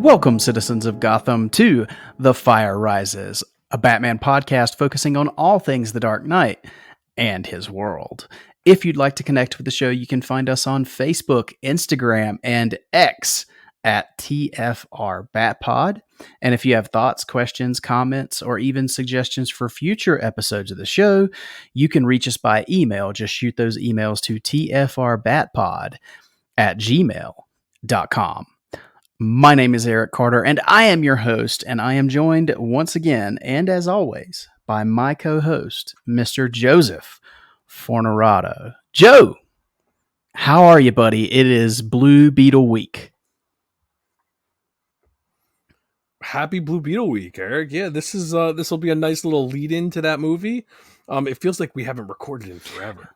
Welcome, citizens of Gotham, to The Fire Rises, a Batman podcast focusing on all things The Dark Knight and his world. If you'd like to connect with the show, you can find us on Facebook, Instagram, and X at tfrbatpod. And if you have thoughts, questions, comments, or even suggestions for future episodes of the show, you can reach us by email. Just shoot those emails to tfrbatpod@gmail.com. My name is Eric Carter, and I am your host, and I am joined once again, and as always, by my co-host, Mr. Joseph Fornerado. Joe, how are you, buddy? It is Blue Beetle week. Happy Blue Beetle week, Eric. Yeah, this will be a nice little lead into that movie. It feels like we haven't recorded in forever.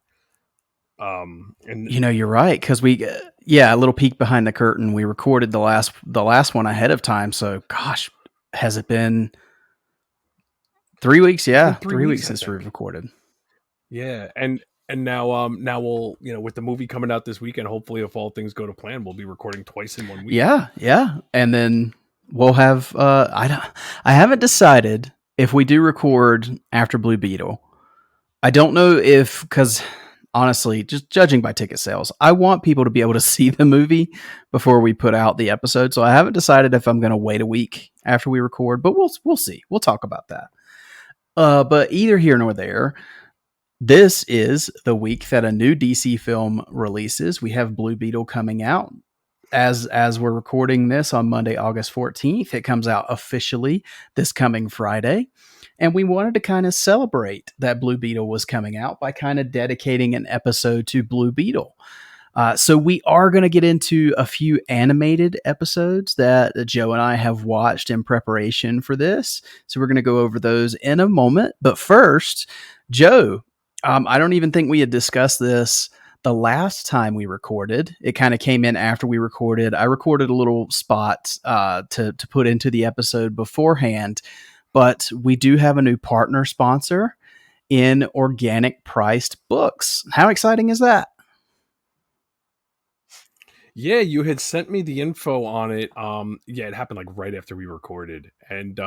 And you're right, because a little peek behind the curtain. We recorded the last one ahead of time. So, gosh, has it been 3 weeks? Yeah, 3 weeks since we recorded. Yeah, and now we'll with the movie coming out this weekend, hopefully if all things go to plan, we'll be recording twice in 1 week. Yeah, and then we'll have. I haven't decided if we do record after Blue Beetle. I don't know because. Honestly, just judging by ticket sales, I want people to be able to see the movie before we put out the episode. So I haven't decided if I'm going to wait a week after we record, but we'll see. We'll talk about that. But either here nor there, this is the week that a new DC film releases. We have Blue Beetle coming out. As we're recording this on Monday, August 14th, it comes out officially this coming Friday. And we wanted to kind of celebrate that Blue Beetle was coming out by kind of dedicating an episode to Blue Beetle. So we are going to get into a few animated episodes that Joe and I have watched in preparation for this. So we're going to go over those in a moment. But first, Joe, I don't even think we had discussed this the last time we recorded. It kind of came in after we recorded. I recorded a little spot to put into the episode beforehand. But we do have a new partner sponsor in organic priced books. How exciting is that? Yeah, you had sent me the info on it. It happened like right after we recorded, and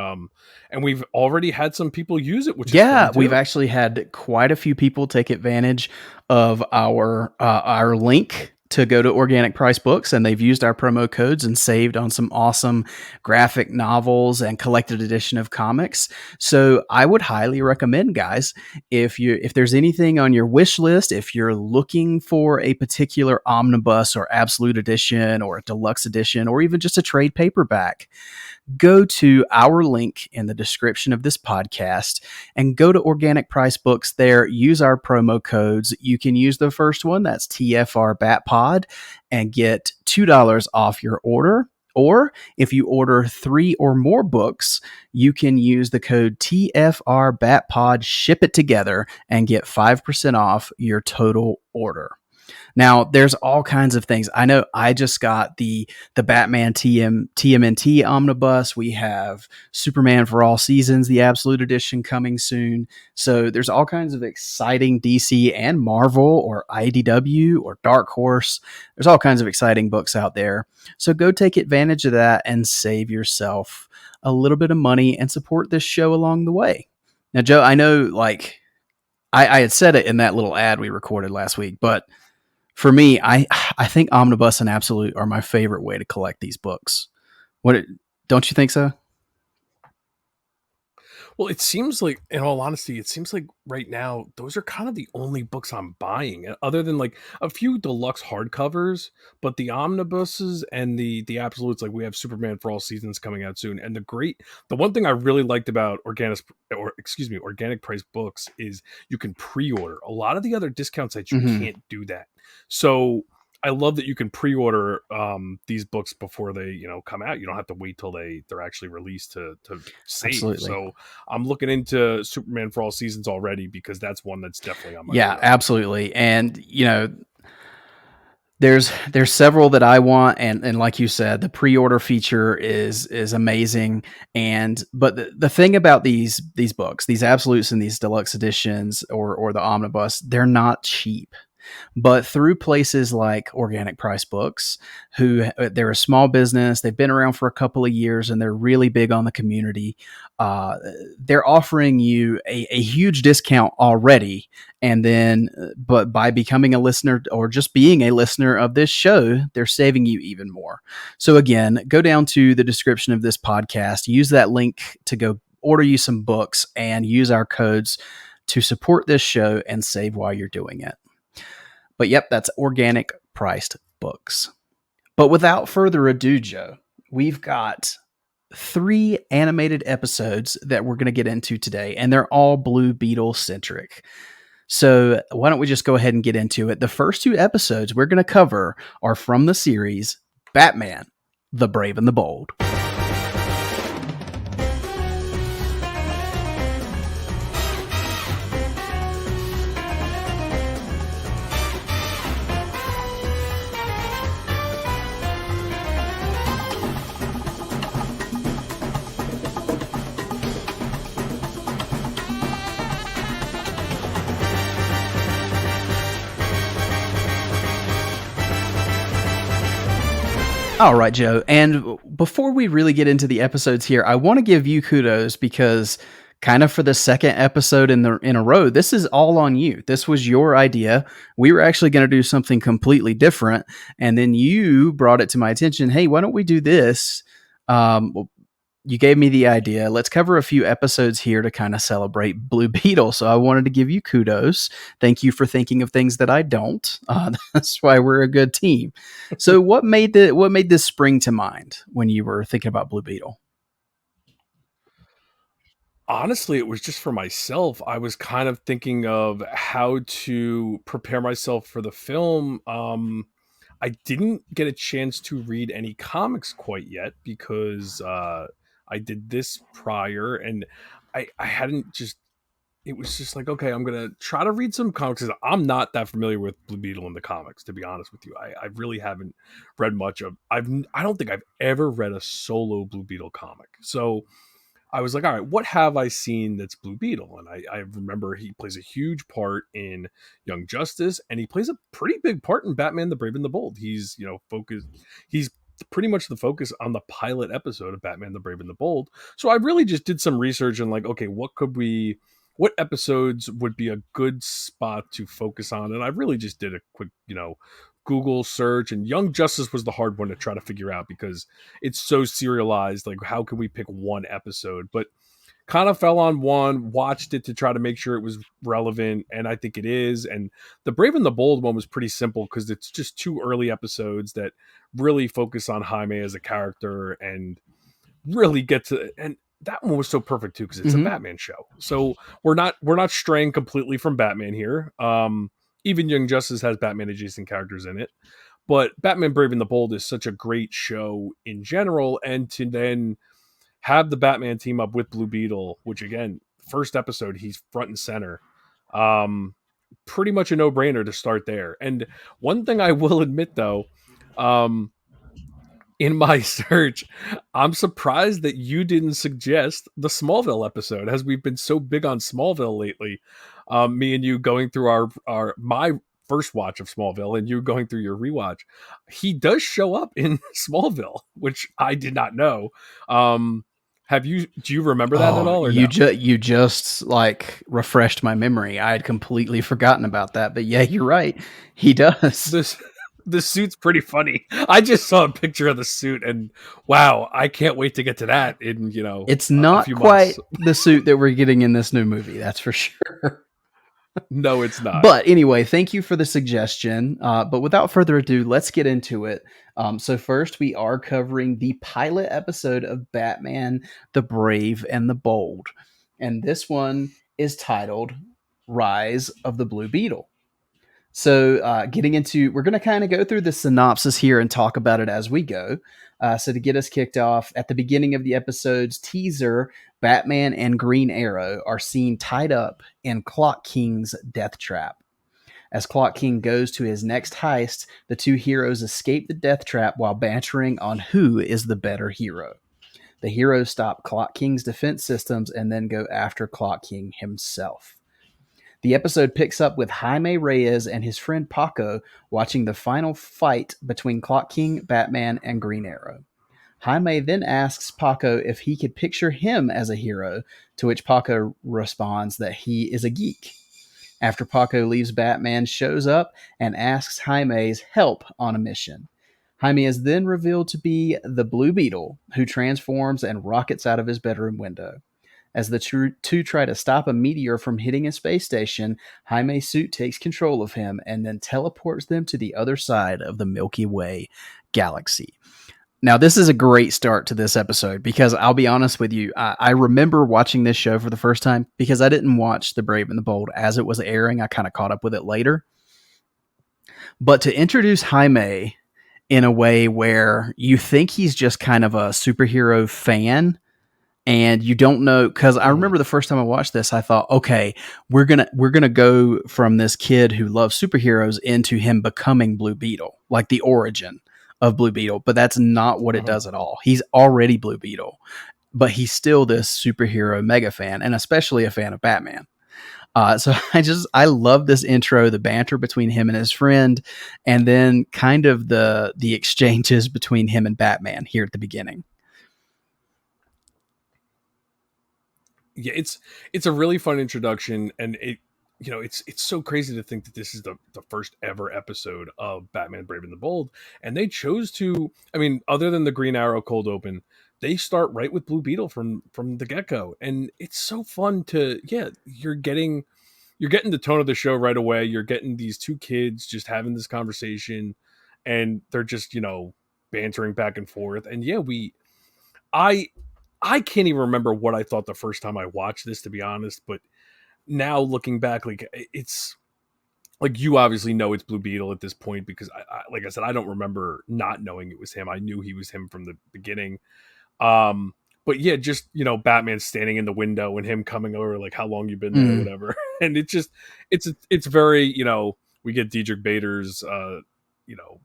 we've already had some people use it. Which is we've actually had quite a few people take advantage of our link to go to Organic Price Books, and they've used our promo codes and saved on some awesome graphic novels and collected edition of comics. So I would highly recommend, guys, if there's anything on your wish list, if you're looking for a particular omnibus or absolute edition or a deluxe edition or even just a trade paperback, go to our link in the description of this podcast and go to Organic Price Books there. Use our promo codes. You can use the first one, that's tfrbatpod, and get $2 off your order. Or if you order 3 or more books, you can use the code tfrbatpod, ship it together, and get 5% off your total order. Now, there's all kinds of things. I know I just got the Batman TMNT Omnibus. We have Superman for All Seasons, the Absolute Edition, coming soon. So there's all kinds of exciting DC and Marvel or IDW or Dark Horse. There's all kinds of exciting books out there. So go take advantage of that and save yourself a little bit of money and support this show along the way. Now, Joe, I know I had said it in that little ad we recorded last week, but for me, I think Omnibus and Absolute are my favorite way to collect these books. Don't you think so? Well, it seems like, in all honesty, right now, those are kind of the only books I'm buying, other than like a few deluxe hardcovers. But the omnibuses and the absolutes, like we have Superman for All Seasons coming out soon. And the one thing I really liked about organic price books is you can pre-order. A lot of the other discount sites, you can't do that. So I love that you can pre-order these books before they, come out. You don't have to wait till they're actually released to save. Absolutely. So I'm looking into Superman for All Seasons already because that's one that's definitely on my radar. Absolutely. And there's several that I want, and like you said, the pre-order feature is amazing. But the thing about these books, these absolutes and these deluxe editions or the omnibus, they're not cheap. But through places like Organic Price Books, who they're a small business, they've been around for a couple of years, and they're really big on the community. Uh, they're offering you a huge discount already, and then, but by becoming a listener or just being a listener of this show, they're saving you even more. So again, go down to the description of this podcast, use that link to go order you some books, and use our codes to support this show and save while you're doing it. But yep, that's Organic Priced Books. But without further ado, Joe, we've got 3 animated episodes that we're going to get into today, and they're all Blue Beetle centric. So why don't we just go ahead and get into it? The first 2 episodes we're going to cover are from the series Batman, the Brave and the Bold. All right, Joe. And before we really get into the episodes here, I want to give you kudos because kind of for the second episode in a row, this is all on you. This was your idea. We were actually going to do something completely different, and then you brought it to my attention. Hey, why don't we do this? Well, you gave me the idea. Let's cover a few episodes here to kind of celebrate Blue Beetle. So I wanted to give you kudos. Thank you for thinking of things that I don't. That's why we're a good team. So what made this spring to mind when you were thinking about Blue Beetle? Honestly, it was just for myself. I was kind of thinking of how to prepare myself for the film. I didn't get a chance to read any comics quite yet because I did this prior, and I hadn't just. It was just like, okay, I'm gonna try to read some comics. 'Cause I'm not that familiar with Blue Beetle in the comics, to be honest with you. I really haven't read much of. I don't think I've ever read a solo Blue Beetle comic. So I was like, all right, what have I seen that's Blue Beetle? And I remember he plays a huge part in Young Justice, and he plays a pretty big part in Batman the Brave and the Bold. He's, focused, he's pretty much the focus on the pilot episode of Batman the Brave and the Bold. So I really just did some research and like, okay, what episodes would be a good spot to focus on? And I really just did a quick, Google search, and Young Justice was the hard one to try to figure out because it's so serialized. Like, how can we pick one episode? But kind of fell on one, watched it to try to make sure it was relevant, and I think it is. And the Brave and the Bold one was pretty simple because it's just 2 early episodes that really focus on Jaime as a character and really get to, and that one was so perfect too because it's a Batman show. So we're not straying completely from Batman here. Even Young Justice has Batman adjacent characters in it, but Batman Brave and the Bold is such a great show in general, and to then have the Batman team up with Blue Beetle, which again, first episode he's front and center. Pretty much a no-brainer to start there. And one thing I will admit though, in my search, I'm surprised that you didn't suggest the Smallville episode, as we've been so big on Smallville lately. Me and you going through my first watch of Smallville, and you going through your rewatch. He does show up in Smallville, which I did not know. Do you remember that at all, or no? You just like refreshed my memory. I had completely forgotten about that. But yeah, you're right. He does. The suit's pretty funny. I just saw a picture of the suit, and wow, I can't wait to get to that in it's not quite the suit that we're getting in this new movie, that's for sure. No, it's not. But anyway, thank you for the suggestion. But without further ado, let's get into it. So first, we are covering the pilot episode of Batman the Brave and the Bold, and this one is titled Rise of the Blue Beetle. So, we're going to kind of go through the synopsis here and talk about it as we go. So, to get us kicked off, at the beginning of the episode's teaser, Batman and Green Arrow are seen tied up in Clock King's death trap. As Clock King goes to his next heist, the 2 heroes escape the death trap while bantering on who is the better hero. The heroes stop Clock King's defense systems and then go after Clock King himself. The episode picks up with Jaime Reyes and his friend Paco watching the final fight between Clock King, Batman, and Green Arrow. Jaime then asks Paco if he could picture him as a hero, to which Paco responds that he is a geek. After Paco leaves, Batman shows up and asks Jaime's help on a mission. Jaime is then revealed to be the Blue Beetle, who transforms and rockets out of his bedroom window. As the two try to stop a meteor from hitting a space station, Jaime's suit takes control of him and then teleports them to the other side of the Milky Way galaxy. Now, this is a great start to this episode because I'll be honest with you. I remember watching this show for the first time because I didn't watch The Brave and the Bold as it was airing. I kind of caught up with it later. But to introduce Jaime in a way where you think he's just kind of a superhero fan and you don't know, because I remember the first time I watched this, I thought, okay, we're gonna go from this kid who loves superheroes into him becoming Blue Beetle, like the origin of Blue Beetle. But that's not what it does at all. He's already Blue Beetle, but he's still this superhero mega fan, and especially a fan of Batman. So I love this intro, the banter between him and his friend, and then kind of the exchanges between him and Batman here at the beginning. Yeah, it's a really fun introduction, and it's so crazy to think that this is the first ever episode of Batman Brave and the Bold, and they chose to, I mean, other than the Green Arrow cold open, they start right with Blue Beetle from the get-go, and it's so fun to, yeah, you're getting the tone of the show right away. You're getting these two kids just having this conversation, and they're just, bantering back and forth. And yeah, I I can't even remember what I thought the first time I watched this, to be honest, but now looking back, like, it's like, you obviously know it's Blue Beetle at this point because like I said, I don't remember not knowing it was him. I knew he was him from the beginning. Um, but yeah, just, Batman standing in the window and him coming over, like, how long you been there or Mm. whatever. And it's very, we get Diedrich Bader's, you know,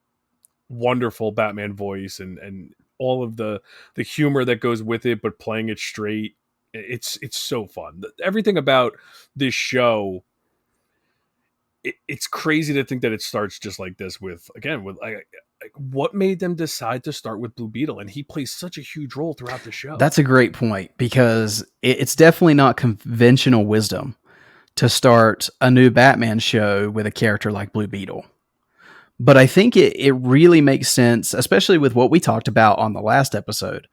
wonderful Batman voice and all of the humor that goes with it, but playing it straight. It's so fun. Everything about this show, it's crazy to think that it starts just like this with, again, with like, what made them decide to start with Blue Beetle, and he plays such a huge role throughout the show. That's a great point because it's definitely not conventional wisdom to start a new Batman show with a character like Blue Beetle. But I think it really makes sense, especially with what we talked about on the last episode,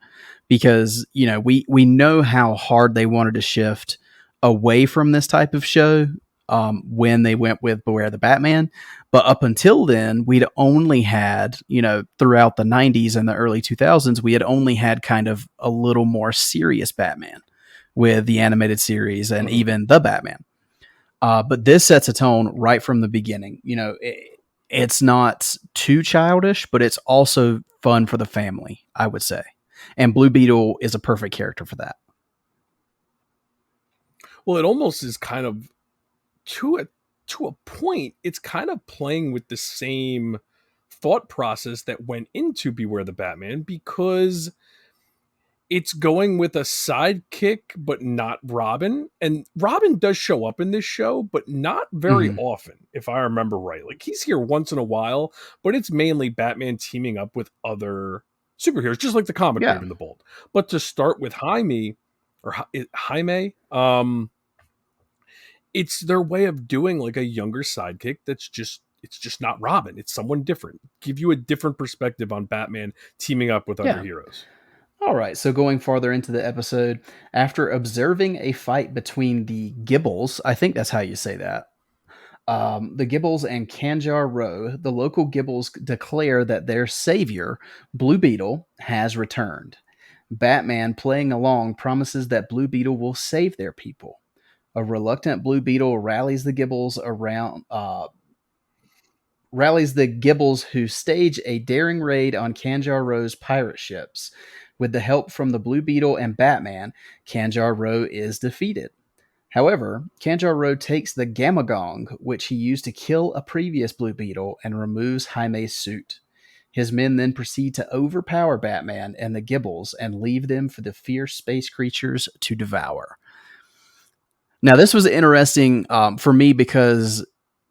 because we know how hard they wanted to shift away from this type of show when they went with Beware the Batman. But up until then, we'd only had, throughout the 90s and the early 2000s, we had only had kind of a little more serious Batman with the animated series and even the Batman. But this sets a tone right from the beginning. It's not too childish, but it's also fun for the family, I would say. And Blue Beetle is a perfect character for that. Well, it almost is kind of, to a point, it's kind of playing with the same thought process that went into Beware the Batman, because it's going with a sidekick, but not Robin. And Robin does show up in this show, but not very Mhm. often, if I remember right. Like, he's here once in a while, but it's mainly Batman teaming up with other superheroes, just like the comic Yeah. Brave and the Bold. But to start with Jaime, or Jaime, it's their way of doing like a younger sidekick it's just not Robin. It's someone different. Give you a different perspective on Batman teaming up with other Yeah. heroes. All right. So going farther into the episode, after observing a fight between the Gibbles, I think that's how you say that. The Gibbles and Kanjar Row, the local Gibbles declare that their savior, Blue Beetle, has returned. Batman, playing along, promises that Blue Beetle will save their people. A reluctant Blue Beetle rallies the Gibbles, who stage a daring raid on Kanjar Row's pirate ships. With the help from the Blue Beetle and Batman, Kanjar Row is defeated. However, Kanjar Row takes the Gamma Gong, which he used to kill a previous Blue Beetle, and removes Jaime's suit. His men then proceed to overpower Batman and the Gibbles and leave them for the fierce space creatures to devour. Now, this was interesting for me because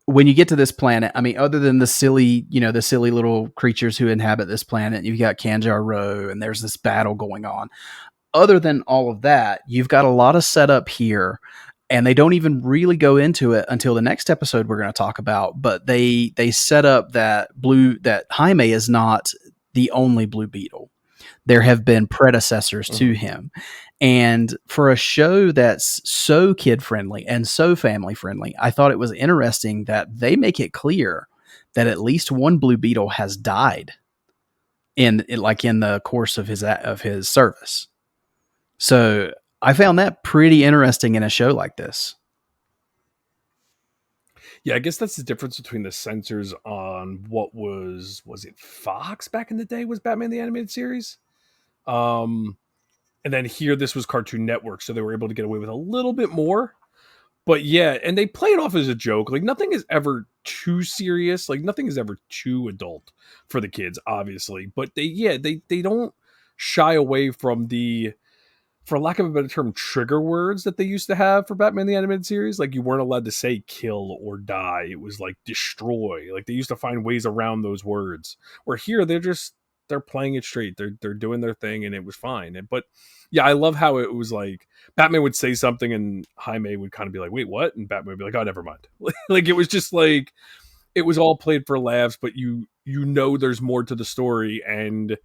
when you get to this planet, I mean, other than the silly, the silly little creatures who inhabit this planet, you've got Kanjar Row, and there's this battle going on. Other than all of that, you've got a lot of setup here, and they don't even really go into it until the next episode we're going to talk about. But they set up that Jaime is not the only Blue Beetle. There have been predecessors to Mhm. him. And for a show that's so kid friendly and so family friendly, I thought it was interesting that they make it clear that at least one Blue Beetle has died in the course of his service. So I found that pretty interesting in a show like this. Yeah, I guess that's the difference between the censors on what was it Fox back in the day was Batman the Animated Series? Um and then here this was Cartoon Network, so they were able to get away with a little bit more. But yeah, and they play it off as a joke. Like nothing is ever too serious. Like nothing is ever too adult for the kids, obviously. But they don't shy away from the, for lack of a better term, trigger words that they used to have for Batman the Animated Series. Like you weren't allowed to say kill or die. It was like destroy. Like they used to find ways around those words. Where here they're playing it straight. They're doing their thing and it was fine. But yeah, I love how it was like Batman would say something and Jaime would kind of be like, "Wait, what?" And Batman would be like, "Oh, never mind." Like it was just like it was all played for laughs, but you know there's more to the story, and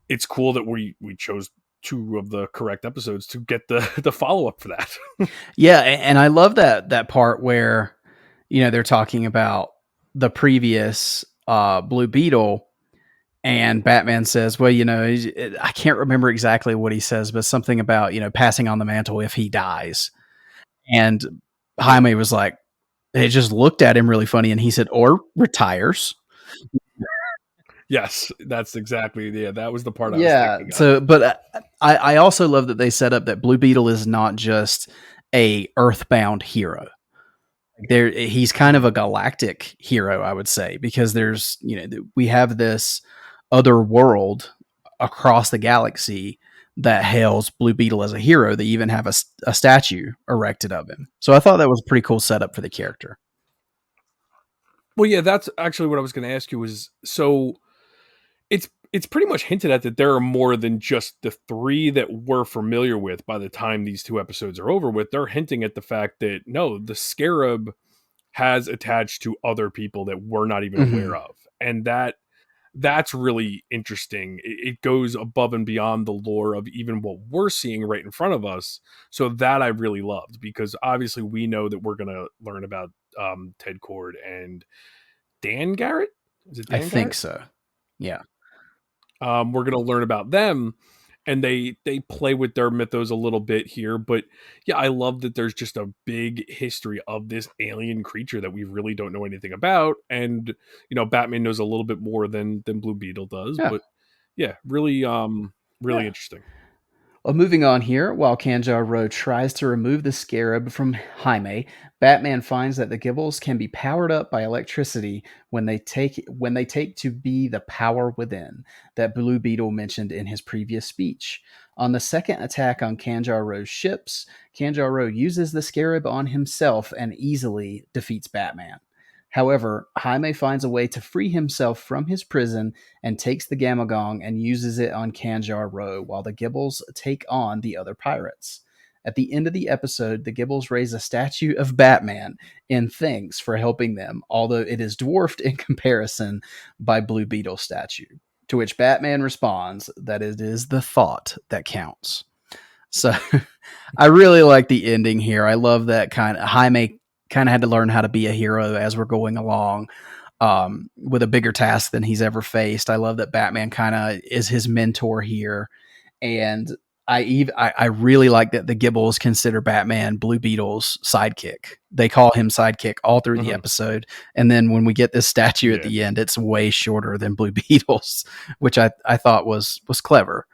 it's cool that we chose two of the correct episodes to get the the follow up for that. Yeah, and I love that part where they're talking about the previous Blue Beetle. And Batman says, well, I can't remember exactly what he says, but something about, passing on the mantle if he dies. And Yeah. Jaime was like, they just looked at him really funny and he said, or retires. Yes, that's exactly, yeah, that was the part I was Yeah. thinking of. So, but I also love that they set up that Blue Beetle is not just a earthbound hero. He's kind of a galactic hero, I would say, because we have this other world across the galaxy that hails Blue Beetle as a hero. They even have a statue erected of him. So I thought that was a pretty cool setup for the character. Well, yeah, that's actually what I was going to ask you was, so it's pretty much hinted at that there are more than just the three that we're familiar with by the time these two episodes are over with. They're hinting at the fact that no, the scarab has attached to other people that we're not even aware Mm-hmm. of. And that's really interesting. It goes above and beyond the lore of even what we're seeing right in front of us. So that I really loved, because obviously we know that we're going to learn about Ted Cord and Dan Garrett. Is it I Dan think Garrett? so. Yeah. We're going to learn about them, and they play with their mythos a little bit here. But yeah, I love that there's just a big history of this alien creature that we really don't know anything about, and Batman knows a little bit more than Blue Beetle does. Yeah. But yeah, really really Yeah. interesting. Well, moving on here, while Kanjar-Ro tries to remove the scarab from Jaime, Batman finds that the Gibbles can be powered up by electricity when they take to be the power within that Blue Beetle mentioned in his previous speech. On the second attack on Kanjar-Ro's ships, Kanjar-Ro uses the scarab on himself and easily defeats Batman. However, Jaime finds a way to free himself from his prison and takes the Gamma Gong and uses it on Kanjar Row while the Gibbles take on the other pirates. At the end of the episode, the Gibbles raise a statue of Batman in thanks for helping them, although it is dwarfed in comparison by Blue Beetle's statue. To which Batman responds that it is the thought that counts. So I really like the ending here. I love that kind of Jaime kind of had to learn how to be a hero as we're going along with a bigger task than he's ever faced. I love that Batman kind of is his mentor here, and I really like that the Gibbles consider Batman Blue Beetle's sidekick. They call him sidekick all through the Mhm. episode, and then when we get this statue at Yeah. the end, it's way shorter than Blue Beetle's, which I thought was clever.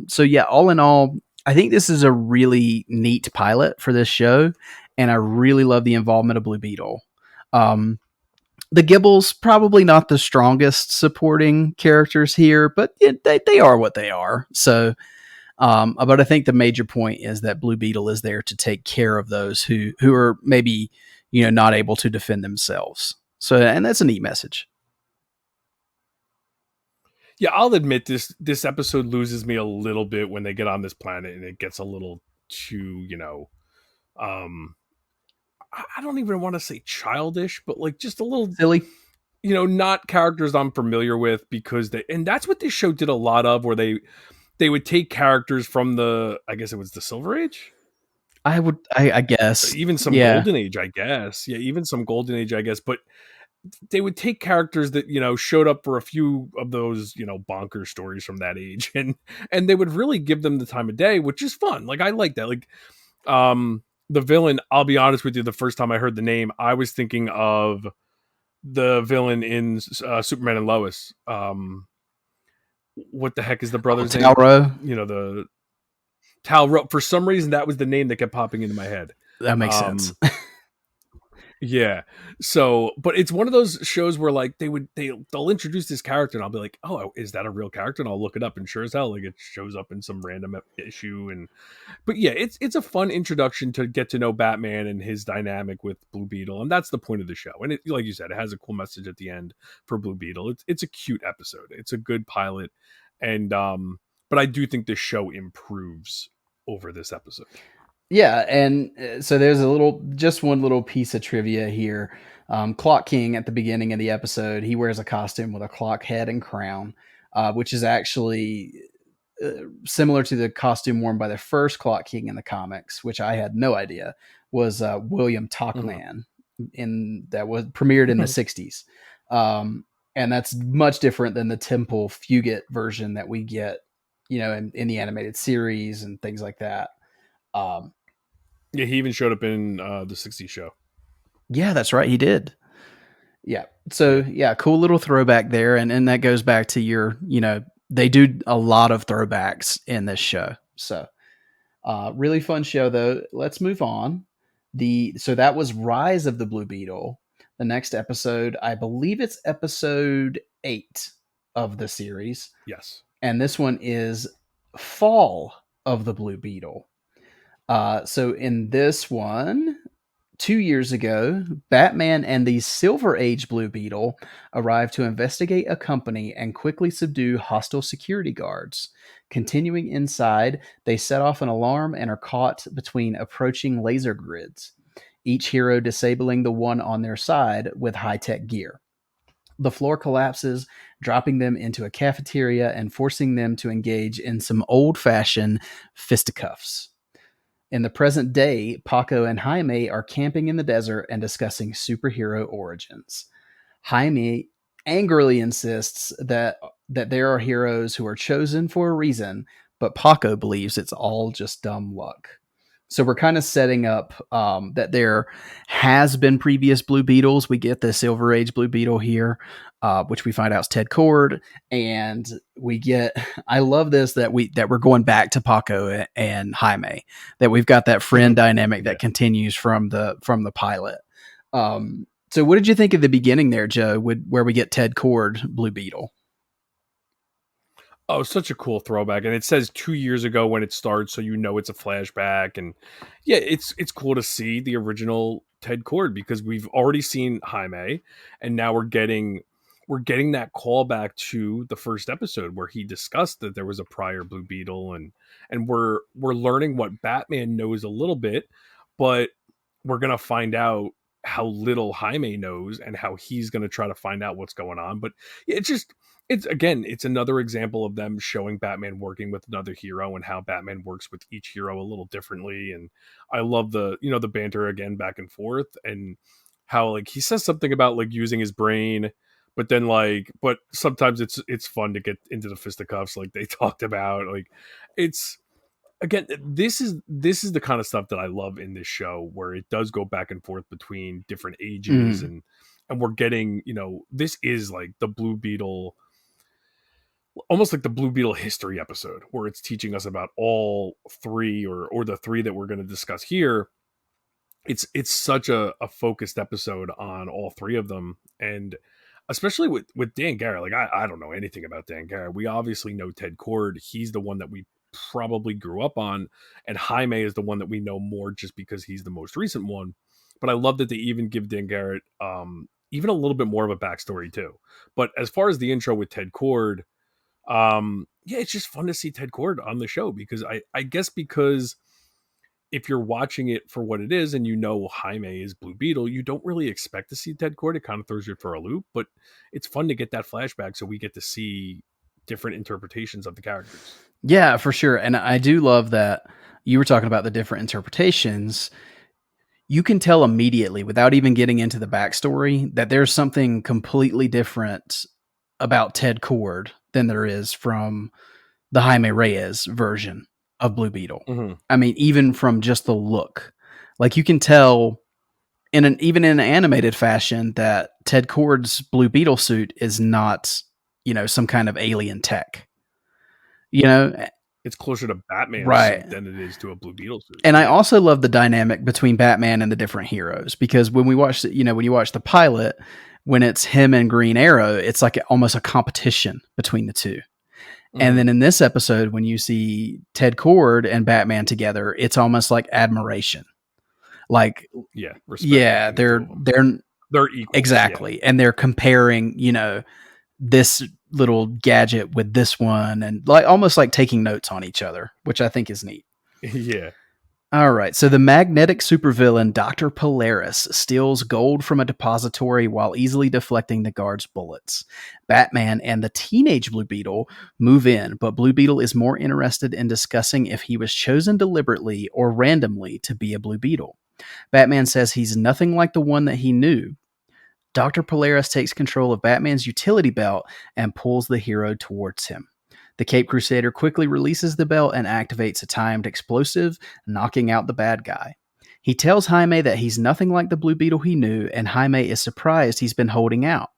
So yeah, all in all, I think this is a really neat pilot for this show, and I really love the involvement of Blue Beetle. Um, the Gibbles probably not the strongest supporting characters here, but they are what they are. So But I think the major point is that Blue Beetle is there to take care of those who are maybe not able to defend themselves. So, and that's a neat message. Yeah, I'll admit this episode loses me a little bit when they get on this planet and it gets a little too, um I don't even want to say childish, but like just a little, Silly. not characters I'm familiar with, because and that's what this show did a lot of, where they would take characters from I guess it was the Silver Age, I guess, even some yeah. Golden Age, I guess. Yeah, even some Golden Age, I guess. But they would take characters that showed up for a few of those bonker stories from that age, and they would really give them the time of day, which is fun. Like, I like that. Like, the villain, I'll be honest with you, the first time I heard the name, I was thinking of the villain in Superman and Lois. What the heck is the Oh, brother's name? Talro. The Tal. For some reason, that was the name that kept popping into my head. That makes sense. Um, yeah. So, but it's one of those shows where like they'll introduce this character, and I'll be like, oh, is that a real character? And I'll look it up, and sure as hell, like it shows up in some random issue. And but yeah, it's a fun introduction to get to know Batman and his dynamic with Blue Beetle, and that's the point of the show. And it, like you said, it has a cool message at the end for Blue Beetle. It's a cute episode. It's a good pilot, and but I do think this show improves over this episode. Yeah, and so there's just one little piece of trivia here. Clock King at the beginning of the episode, he wears a costume with a clock head and crown, which is actually similar to the costume worn by the first Clock King in the comics, which I had no idea was William Talkman, in that was premiered in the '60s, and that's much different than the Temple Fugit version that we get, in the animated series and things like that. Um, Yeah, he even showed up in the '60s show. Yeah, that's right. He did. Yeah. So Yeah. yeah, cool little throwback there. And that goes back to they do a lot of throwbacks in this show. So really fun show though. Let's move on. So that was Rise of the Blue Beetle. The next episode, I believe it's episode 8 of the series. Yes. And this one is Fall of the Blue Beetle. So in this one, 2 years ago, Batman and the Silver Age Blue Beetle arrive to investigate a company and quickly subdue hostile security guards. Continuing inside, they set off an alarm and are caught between approaching laser grids, each hero disabling the one on their side with high tech gear. The floor collapses, dropping them into a cafeteria and forcing them to engage in some old fashioned fisticuffs. In the present day, Paco and Jaime are camping in the desert and discussing superhero origins. Jaime angrily insists that there are heroes who are chosen for a reason, but Paco believes it's all just dumb luck. So we're kind of setting up that there has been previous Blue Beetles. We get the Silver Age Blue Beetle here, which we find out is Ted Cord, and we get. I love this that we're going back to Paco and Jaime. That we've got that friend dynamic that continues from the pilot. So what did you think of the beginning there, Joe, where we get Ted Cord Blue Beetle? Oh, such a cool throwback. And it says 2 years ago when it starts, so it's a flashback. And yeah, it's cool to see the original Ted Cord, because we've already seen Jaime, and now we're getting that callback to the first episode where he discussed that there was a prior Blue Beetle, and we're learning what Batman knows a little bit, but we're gonna find out how little Jaime knows and how he's gonna try to find out what's going on. But it's another example of them showing Batman working with another hero and how Batman works with each hero a little differently. And I love the banter again back and forth, and how like he says something about like using his brain, but then but sometimes it's fun to get into the fisticuffs like they talked about. Like, it's again, this is the kind of stuff that I love in this show, where it does go back and forth between different ages, Mm. and we're getting, this is like the Blue Beetle, almost like the Blue Beetle history episode, where it's teaching us about all three, or the three that we're going to discuss here. It's such a focused episode on all three of them, and especially with Dan Garrett. Like, I don't know anything about Dan Garrett. We obviously know Ted Cord. He's the one that we probably grew up on, and Jaime is the one that we know more just because he's the most recent one. But I love that they even give Dan Garrett even a little bit more of a backstory too. But as far as the intro with Ted Cord, yeah, it's just fun to see Ted Cord on the show because I guess because if you're watching it for what it is and you know Jaime is Blue Beetle, you don't really expect to see Ted Cord. It kind of throws you for a loop, but it's fun to get that flashback so we get to see different interpretations of the characters. Yeah, for sure. And I do love that you were talking about the different interpretations. You can tell immediately without even getting into the backstory that there's something completely different about Ted Cord than there is from the Jaime Reyes version of Blue Beetle. Mm-hmm. I mean, even from just the look, like you can tell even in an animated fashion that Ted Cord's Blue Beetle suit is not, some kind of alien tech. It's closer to Batman's Right. suit than it is to a Blue Beetle suit. And I also love the dynamic between Batman and the different heroes because when we watch, when you watch the pilot, when it's him and Green Arrow, it's like almost a competition between the two. Mm-hmm. And then in this episode, when you see Ted Cord and Batman together, it's almost like admiration. Like, respect they're equal. Exactly. Yeah. And they're comparing, this little gadget with this one and like almost like taking notes on each other, which I think is neat. Yeah. All right. So the magnetic supervillain Dr. Polaris steals gold from a depository while easily deflecting the guard's bullets. Batman and the teenage Blue Beetle move in, but Blue Beetle is more interested in discussing if he was chosen deliberately or randomly to be a Blue Beetle. Batman says he's nothing like the one that he knew. Dr. Polaris takes control of Batman's utility belt and pulls the hero towards him. The Cape Crusader quickly releases the belt and activates a timed explosive, knocking out the bad guy. He tells Jaime that he's nothing like the Blue Beetle he knew, and Jaime is surprised he's been holding out.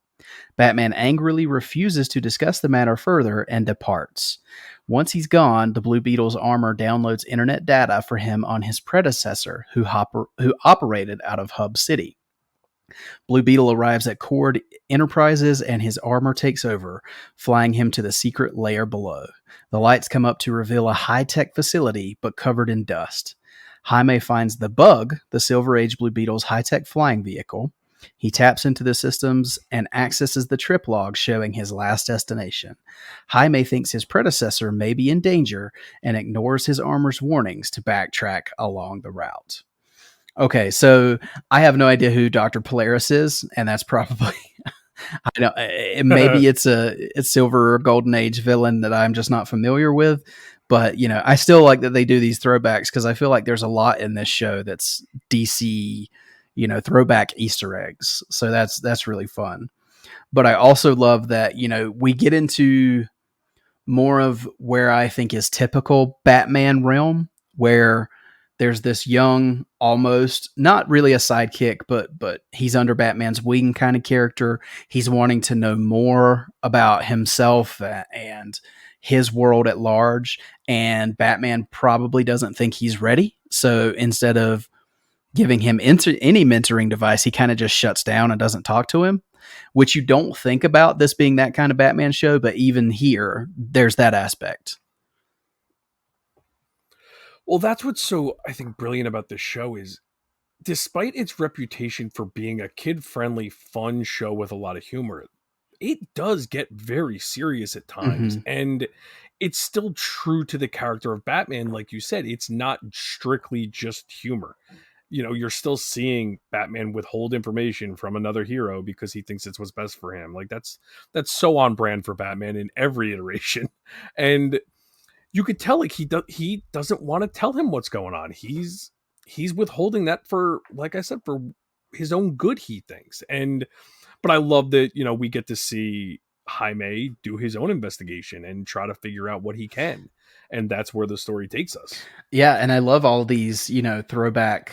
Batman angrily refuses to discuss the matter further and departs. Once he's gone, the Blue Beetle's armor downloads internet data for him on his predecessor, who operated out of Hub City. Blue Beetle arrives at Cord Enterprises and his armor takes over, flying him to the secret lair below. The lights come up to reveal a high-tech facility, but covered in dust. Jaime finds the Bug, the Silver Age Blue Beetle's high-tech flying vehicle. He taps into the systems and accesses the trip log showing his last destination. Jaime thinks his predecessor may be in danger and ignores his armor's warnings to backtrack along the route. Okay, so I have no idea who Dr. Polaris is, and that's probably I don't. Maybe it's Silver or Golden Age villain that I'm just not familiar with. But I still like that they do these throwbacks because I feel like there's a lot in this show that's DC, throwback Easter eggs. So that's really fun. But I also love that we get into more of where I think is typical Batman realm, where there's this young, almost not really a sidekick, but he's under Batman's wing kind of character. He's wanting to know more about himself and his world at large. And Batman probably doesn't think he's ready. So instead of giving him any mentoring device, he kind of just shuts down and doesn't talk to him, which you don't think about this being that kind of Batman show. But even here, there's that aspect. Well, that's what's so, I think, brilliant about this show is, despite its reputation for being a kid-friendly, fun show with a lot of humor, it does get very serious at times. Mm-hmm. And it's still true to the character of Batman. Like you said, it's not strictly just humor. You're still seeing Batman withhold information from another hero because he thinks it's what's best for him. Like that's so on brand for Batman in every iteration. And you could tell like he doesn't want to tell him what's going on. He's withholding that for, like I said, for his own good, he thinks. But I love that, we get to see Jaime do his own investigation and try to figure out what he can. And that's where the story takes us. Yeah. And I love all these, throwback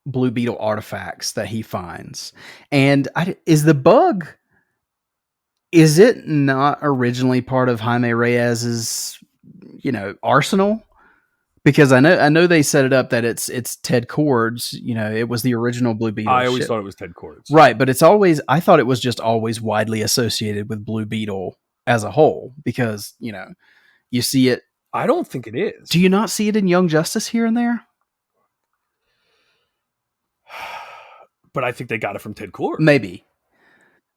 Blue Beetle artifacts that he finds. And is the Bug, is it not originally part of Jaime Reyes's arsenal? Because I know they set it up that it's Ted Cord's, it was the original Blue Beetle. I always thought it was Ted Cord's. Right, but I thought it was just always widely associated with Blue Beetle as a whole because, you see it I don't think it Do is. you not see it in Young Justice here and there? But I think they got it from Ted Cord. Maybe.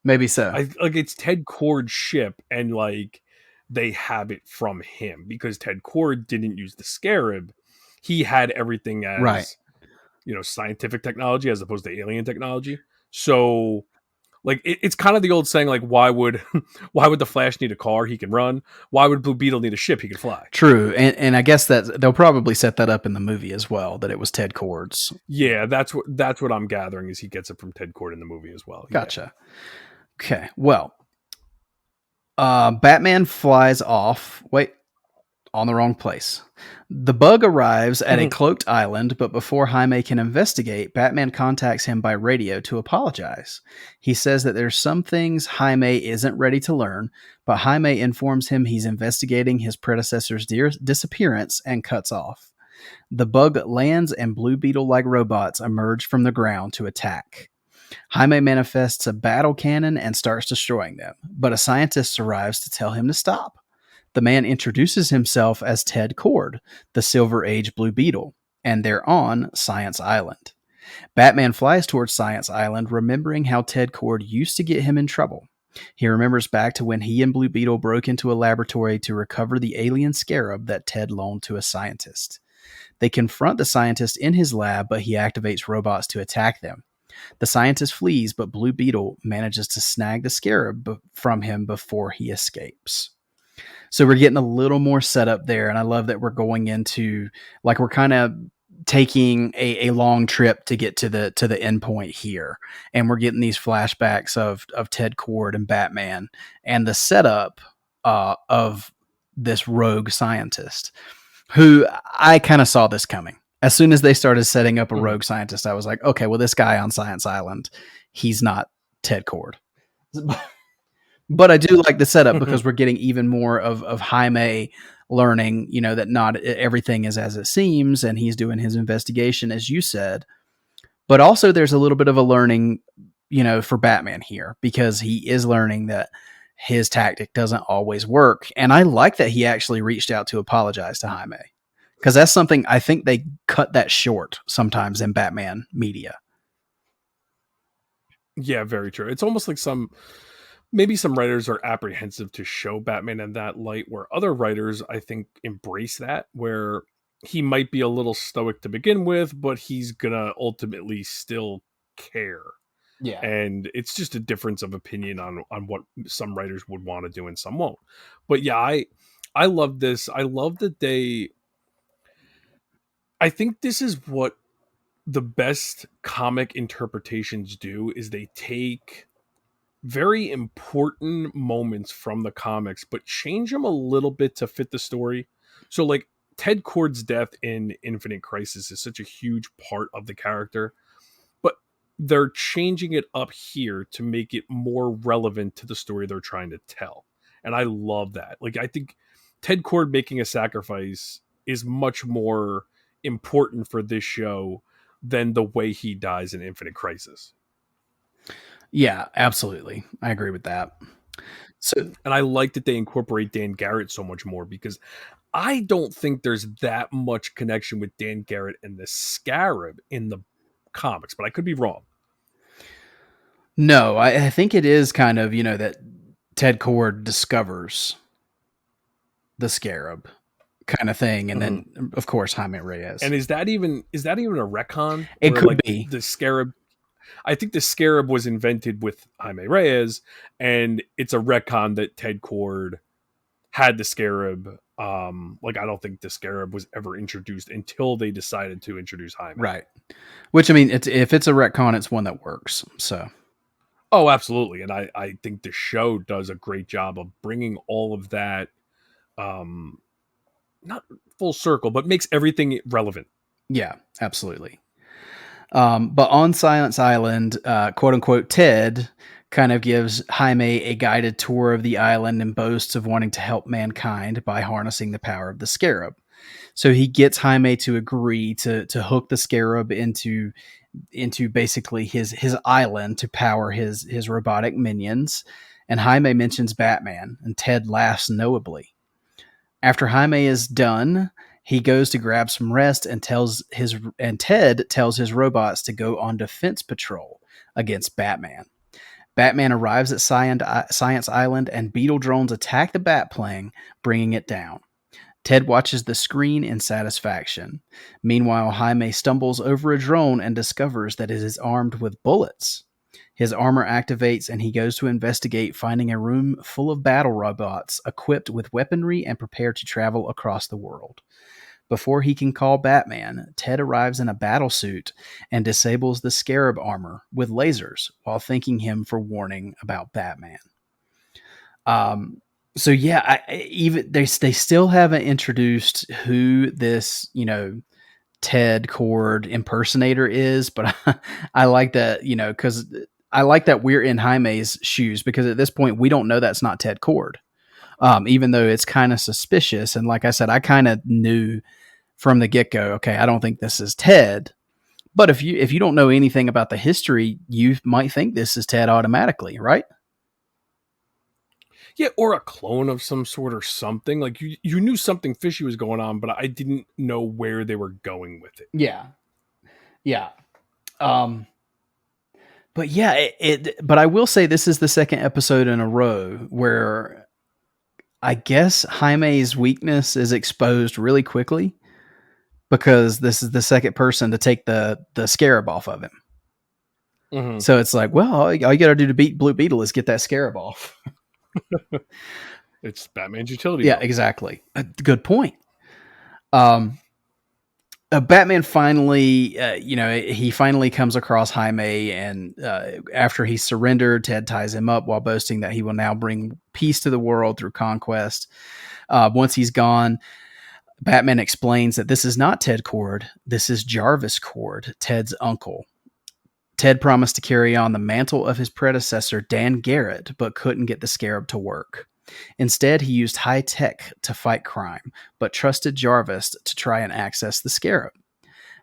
Maybe so. I like it's Ted Cord's ship, and like they have it from him because Ted Cord didn't use the Scarab. He had everything Right. as scientific technology as opposed to alien technology. So like it's kind of the old saying, like why would why would the Flash need a car? He can run. Why would Blue Beetle need a ship? He can fly. True. And I guess that they'll probably set that up in the movie as well, that it was Ted Cord's. Yeah, that's what I'm gathering is he gets it from Ted Cord in the movie as well. Yeah. Gotcha. Okay. Well, Batman flies off. Wait, on the wrong place. The bug arrives at a cloaked island, but before Jaime can investigate, Batman contacts him by radio to apologize. He says that there's some things Jaime isn't ready to learn, but Jaime informs him he's investigating his predecessor's disappearance and cuts off. The bug lands and Blue Beetle-like robots emerge from the ground to attack. Jaime manifests a battle cannon and starts destroying them, but a scientist arrives to tell him to stop. The man introduces himself as Ted Cord, the Silver Age Blue Beetle, and they're on Science Island. Batman flies towards Science Island, remembering how Ted Cord used to get him in trouble. He remembers back to when he and Blue Beetle broke into a laboratory to recover the alien scarab that Ted loaned to a scientist. They confront the scientist in his lab, but he activates robots to attack them. The scientist flees, but Blue Beetle manages to snag the scarab from him before he escapes. So we're getting a little more setup there, and I love that we're going into, like, we're kind of taking a long trip to get to the end point here, and we're getting these flashbacks of Ted Cord and Batman, and the setup of this rogue scientist, who I kind of saw this coming. As soon as they started setting up a rogue scientist, I was like, okay, well, this guy on Science Island, he's not Ted Cord. But I do like the setup because we're getting even more of Jaime learning, that not everything is as it seems, and he's doing his investigation, as you said. But also there's a little bit of a learning, for Batman here, because he is learning that his tactic doesn't always work. And I like that he actually reached out to apologize to Jaime, because that's something I think they cut that short sometimes in Batman media. Yeah, very true. It's almost like maybe some writers are apprehensive to show Batman in that light, where other writers, I think, embrace that, where he might be a little stoic to begin with, but he's gonna ultimately still care. Yeah. And it's just a difference of opinion on what some writers would want to do and some won't. But yeah, I love this. I love that I think this is what the best comic interpretations do, is they take very important moments from the comics, but change them a little bit to fit the story. So, like, Ted Cord's death in Infinite Crisis is such a huge part of the character, but they're changing it up here to make it more relevant to the story they're trying to tell. And I love that. Like, I think Ted Cord making a sacrifice is much more important for this show than the way he dies in Infinite Crisis. Yeah, absolutely. I agree with that. So, and I like that they incorporate Dan Garrett so much more, because I don't think there's that much connection with Dan Garrett and the Scarab in the comics, but I could be wrong. No, I think it is kind of, that Ted Cord discovers the Scarab kind of thing, and then of course Jaime Reyes. And is that even a retcon? It could be. The Scarab. I think the Scarab was invented with Jaime Reyes, and it's a retcon that Ted Cord had the Scarab. I don't think the Scarab was ever introduced until they decided to introduce Jaime. Right. Which, I mean, if it's a retcon, it's one that works. So. Oh, absolutely. And I think the show does a great job of bringing all of that, not full circle, but makes everything relevant. Yeah, absolutely. But on Silence Island, quote unquote, Ted kind of gives Jaime a guided tour of the island and boasts of wanting to help mankind by harnessing the power of the Scarab. So he gets Jaime to agree to hook the Scarab into basically his island to power his robotic minions. And Jaime mentions Batman, and Ted laughs knowably. After Jaime is done, he goes to grab some rest and Ted tells his robots to go on defense patrol against Batman. Batman arrives at Science Island and Beetle drones attack the Batplane, bringing it down. Ted watches the screen in satisfaction. Meanwhile, Jaime stumbles over a drone and discovers that it is armed with bullets. His armor activates and he goes to investigate, finding a room full of battle robots equipped with weaponry and prepared to travel across the world. Before he can call Batman, Ted arrives in a battle suit and disables the Scarab armor with lasers while thanking him for warning about Batman. So yeah, even they still haven't introduced who this Ted Cord impersonator is, but I like that because I like that we're in Jaime's shoes because at this point we don't know that's not Ted Cord, even though it's kind of suspicious. And like I said, I kind of knew from the get go. Okay, I don't think this is Ted. But if you don't know anything about the history, you might think this is Ted automatically, right? Yeah, or a clone of some sort or something. Like you knew something fishy was going on, but I didn't know where they were going with it. Yeah, yeah. But yeah, But I will say this is the second episode in a row where I guess Jaime's weakness is exposed really quickly because this is the second person to take the scarab off of him. Mm-hmm. So it's like, well, all you got to do to beat Blue Beetle is get that scarab off. It's Batman's utility. Yeah, exactly. Good point. Batman finally, he finally comes across Jaime, and after he surrendered, Ted ties him up while boasting that he will now bring peace to the world through conquest. Once he's gone, Batman explains that this is not Ted Cord, this is Jarvis Cord, Ted's uncle. Ted promised to carry on the mantle of his predecessor, Dan Garrett, but couldn't get the scarab to work. Instead, he used high tech to fight crime, but trusted Jarvis to try and access the scarab.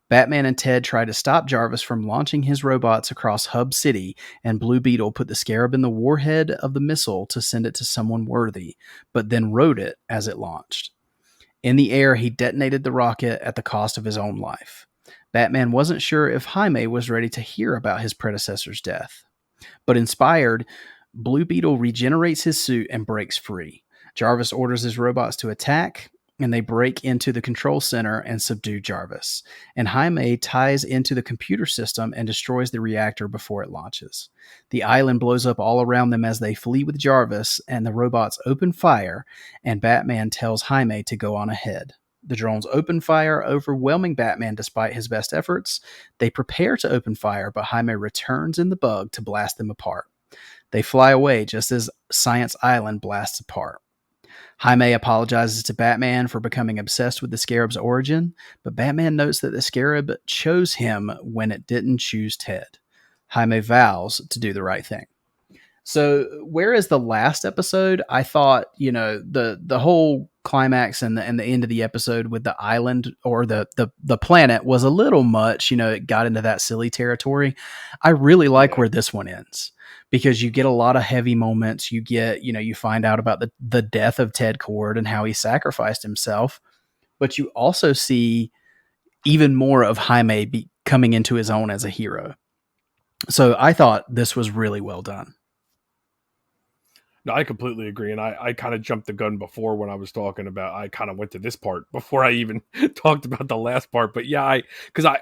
Batman and Ted try to stop Jarvis from launching his robots across Hub City, and Blue Beetle put the scarab in the warhead of the missile to send it to someone worthy, but then rode it as it launched. In the air, he detonated the rocket at the cost of his own life. Batman wasn't sure if Jaime was ready to hear about his predecessor's death. But inspired, Blue Beetle regenerates his suit and breaks free. Jarvis orders his robots to attack, and they break into the control center and subdue Jarvis. And Jaime ties into the computer system and destroys the reactor before it launches. The island blows up all around them as they flee with Jarvis, and the robots open fire, and Batman tells Jaime to go on ahead. The drones open fire, overwhelming Batman despite his best efforts. They prepare to open fire, but Jaime returns in the bug to blast them apart. They fly away just as Science Island blasts apart. Jaime apologizes to Batman for becoming obsessed with the Scarab's origin, but Batman notes that the Scarab chose him when it didn't choose Ted. Jaime vows to do the right thing. So, whereas the last episode, I thought, the whole climax and the end of the episode with the island or the planet was a little much, it got into that silly territory. I really like where this one ends because you get a lot of heavy moments. You get, you find out about the death of Ted Cord and how he sacrificed himself, but you also see even more of Jaime coming into his own as a hero. So I thought this was really well done. No, I completely agree. And I kind of jumped the gun before when I was talking about, I kind of went to this part before I even talked about the last part. But yeah,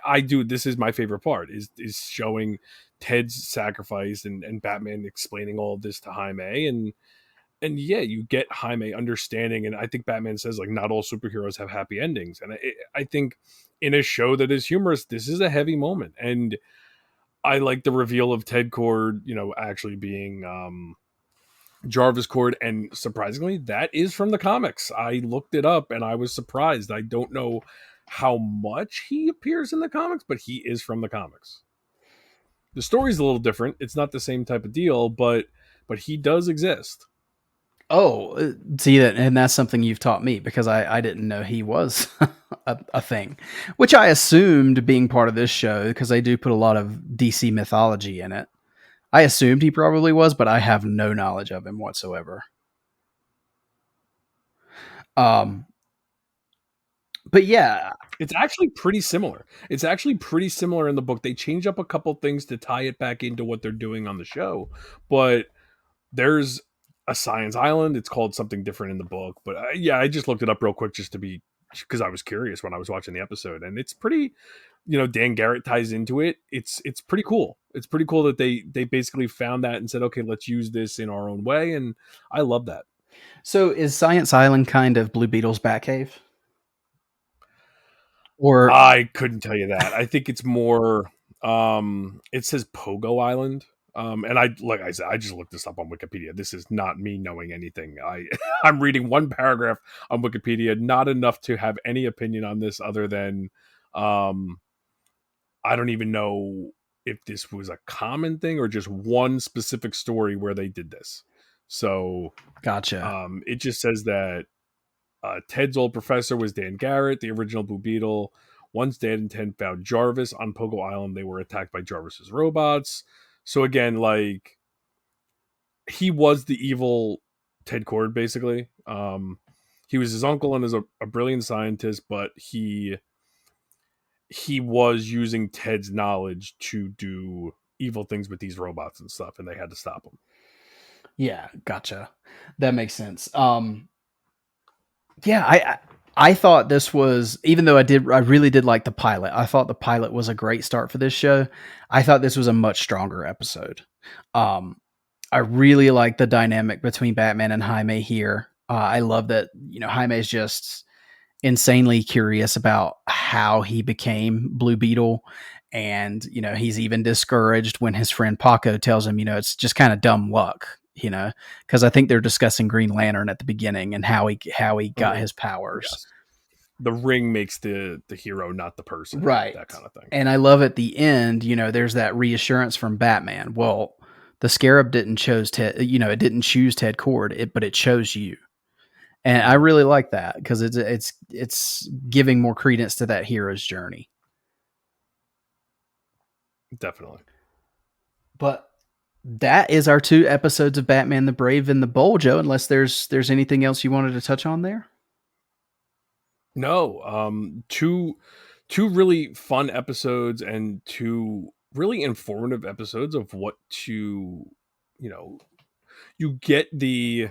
I do, this is my favorite part is showing Ted's sacrifice and Batman explaining all of this to Jaime. And yeah, you get Jaime understanding. And I think Batman says like, not all superheroes have happy endings. And I think in a show that is humorous, this is a heavy moment. And I like the reveal of Ted Cord, actually being, Jarvis Cord, and surprisingly, that is from the comics. I looked it up and I was surprised. I don't know how much he appears in the comics, but he is from the comics. The story's a little different. It's not the same type of deal, but he does exist. Oh, see that, and that's something you've taught me because I didn't know he was a thing, which I assumed being part of this show because they do put a lot of DC mythology in it. I assumed he probably was, but I have no knowledge of him whatsoever. But yeah, It's actually pretty similar. It's actually pretty similar in the book. They change up a couple things to tie it back into what they're doing on the show, but there's a science island. It's called something different in the book, but yeah, I just looked it up real quick just to be because I was curious when I was watching the episode, and it's pretty. Dan Garrett ties into it. It's pretty cool. It's pretty cool that they basically found that and said, okay, let's use this in our own way, and I love that. so is Science Island kind of Blue Beetle's Batcave? Or I couldn't tell you that. I think it's more. It says Pogo Island. And like I said, I just looked this up on Wikipedia. This is not me knowing anything. I'm reading one paragraph on Wikipedia, not enough to have any opinion on this other than, I don't even know if this was a common thing or just one specific story where they did this. So, gotcha. it just says that Ted's old professor was Dan Garrett, the original Blue Beetle. Once Dan and Ted found Jarvis on Pogo Island, they were attacked by Jarvis's robots. So again, like, he was the evil Ted Cord, basically. He was his uncle and is a brilliant scientist, but he was using Ted's knowledge to do evil things with these robots and stuff, and they had to stop him. Yeah, gotcha. That makes sense. Yeah, I thought this was, even though I really did like the pilot. I thought the pilot was a great start for this show. I thought this was a much stronger episode. I really like the dynamic between Batman and Jaime here. I love that, Jaime is just insanely curious about how he became Blue Beetle. And, he's even discouraged when his friend Paco tells him, it's just kind of dumb luck, because I think they're discussing Green Lantern at the beginning and how he got his powers. Yes. The ring makes the hero, not the person. Right. That kind of thing. And I love at the end, there's that reassurance from Batman. Well, the Scarab didn't choose Ted, it didn't choose Ted Cord, but it chose you. And I really like that because it's giving more credence to that hero's journey. Definitely. But that is our 2 episodes of Batman the Brave and the Bold, Joe, unless there's anything else you wanted to touch on there. No, two really fun episodes and 2 really informative episodes of what to, you get the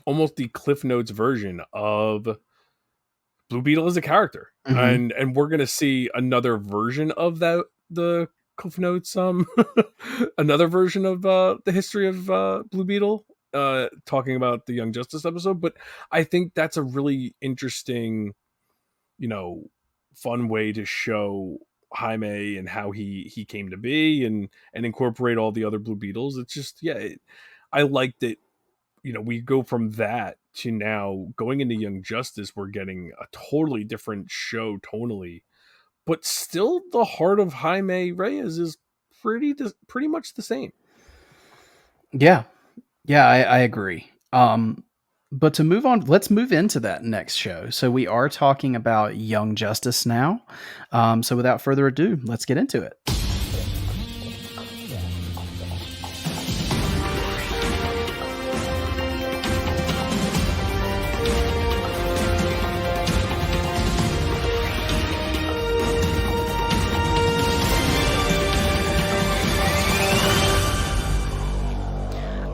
almost the Cliff Notes version of Blue Beetle as a character. Mm-hmm. And we're going to see another version of the Cliff Notes, another version of the history of Blue Beetle, talking about the Young Justice episode. But I think that's a really interesting, fun way to show Jaime and how he came to be and incorporate all the other Blue Beetles. It's just, I like that, we go from that to now going into Young Justice. We're getting a totally different show tonally, but still the heart of Jaime Reyes is pretty much the same. Yeah. Yeah, I agree. But to move on, let's move into that next show. So we are talking about Young Justice now. So without further ado, let's get into it.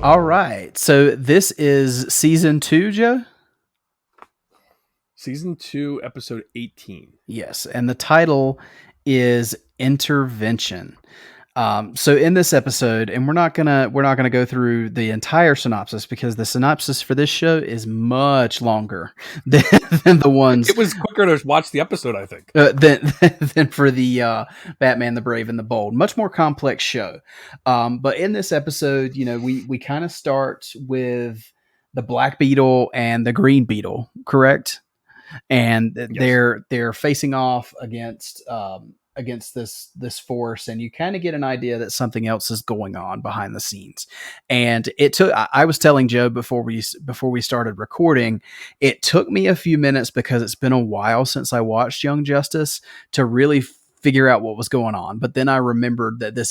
All right. So this is season 2, Joe? Season 2, episode 18. Yes. And the title is Intervention. So in this episode, and we're not gonna go through the entire synopsis because the synopsis for this show is much longer than the ones. It was quicker to watch the episode, I think, than for the Batman the Brave and the Bold. Much more complex show. But in this episode, we kind of start with the Black Beetle and the Green Beetle, correct? And yes. they're facing off against this force, and you kind of get an idea that something else is going on behind the scenes. And I was telling Joe before we started recording, it took me a few minutes because it's been a while since I watched Young Justice to really figure out what was going on. But then I remembered that this